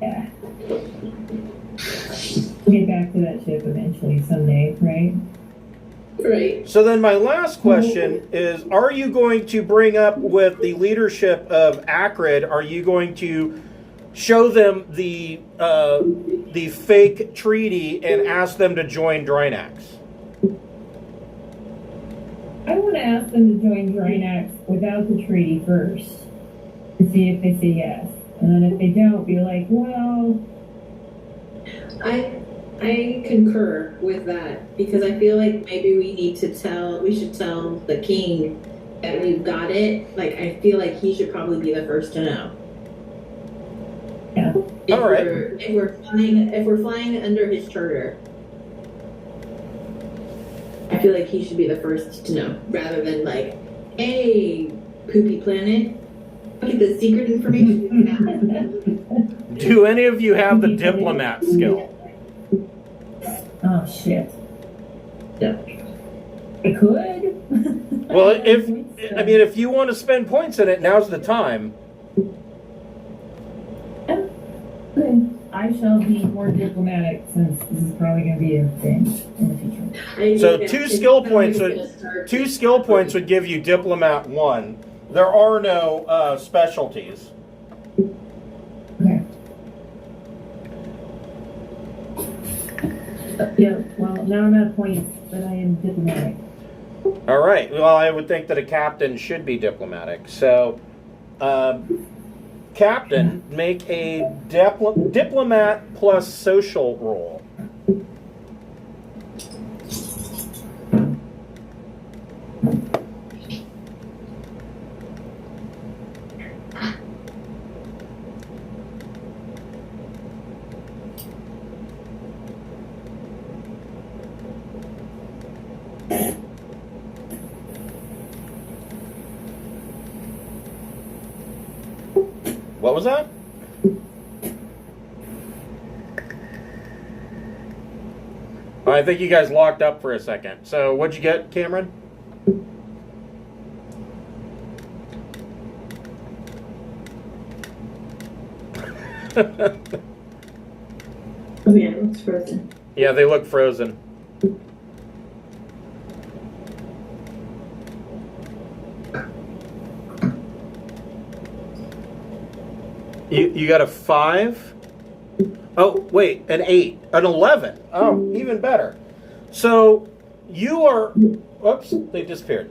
Yeah. We'll get back to that ship eventually someday, right? Right. So then my last question is, are you going to bring up with the leadership of Acrid, are you going to show them the fake treaty and ask them to join Drinax? I want to ask them to join Drinax without the treaty first and see if they say yes. And then if they don't, be like, well... I concur with that because I feel like maybe we should tell the king that we've got it. Like, I feel like he should probably be the first to know. Yeah. All right. If we're flying under his charter, I feel like he should be the first to know, rather than like, hey, poopy planet, look at the secret information. Do any of you have the diplomat skill? Oh, shit. No. I could. Well, if you want to spend points in it, now's the time. I shall be more diplomatic since this is probably going to be a thing in the future. So 2 skill points would give you diplomat 1. There are no specialties. Okay. Yeah, well, now I'm at points, but I am diplomatic. All right. Well, I would think that a captain should be diplomatic. So, captain, make a diplomat plus social roll. What was that? I think you guys locked up for a second. So what'd you get, Cameron? Oh yeah, it's frozen. Yeah, they look frozen. You got a 5? Oh, wait, an 8. An 11. Oh, even better. So, you are... Whoops, they disappeared.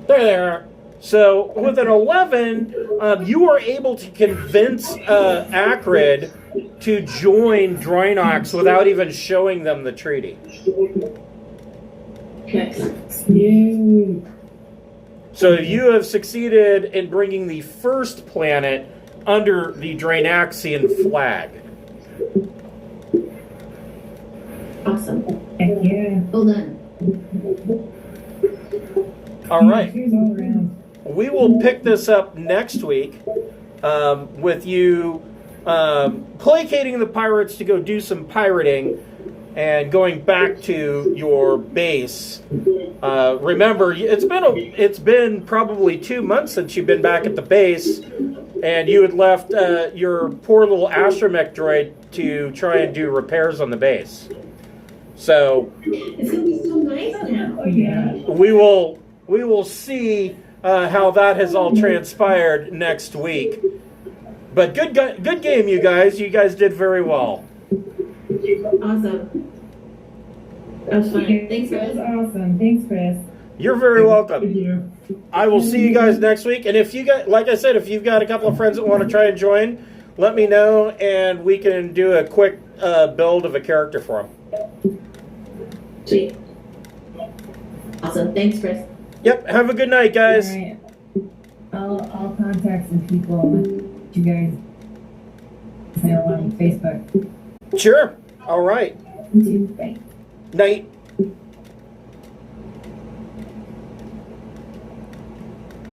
There they are. So, with an 11, you are able to convince Acrid to join Drinax without even showing them the treaty. Nice. Yay! So, you have succeeded in bringing the first planet under the Drinaxian flag. Awesome. Heck yeah. Well done. All right. Cheers all around. We will pick this up next week with you placating the pirates to go do some pirating and going back to your base. Remember, it's been probably 2 months since you've been back at the base, and you had left your poor little astromech droid to try and do repairs on the base. So It's gonna be so nice now. Oh yeah. we will see how that has all transpired next week. But good game, you guys. You guys did very well. Awesome. That was fun. Thanks, That was guys. awesome. Thanks, Chris. You're very Thank welcome. you. I will see you guys next week. And if you got, like I said, if you've got a couple of friends that want to try and join, let me know, and we can do a quick build of a character for them. Sweet. Awesome. Thanks, Chris. Yep. Have a good night, guys. All right. I'll contact some people. You guys know on Facebook. Sure. All right. Bye. Night.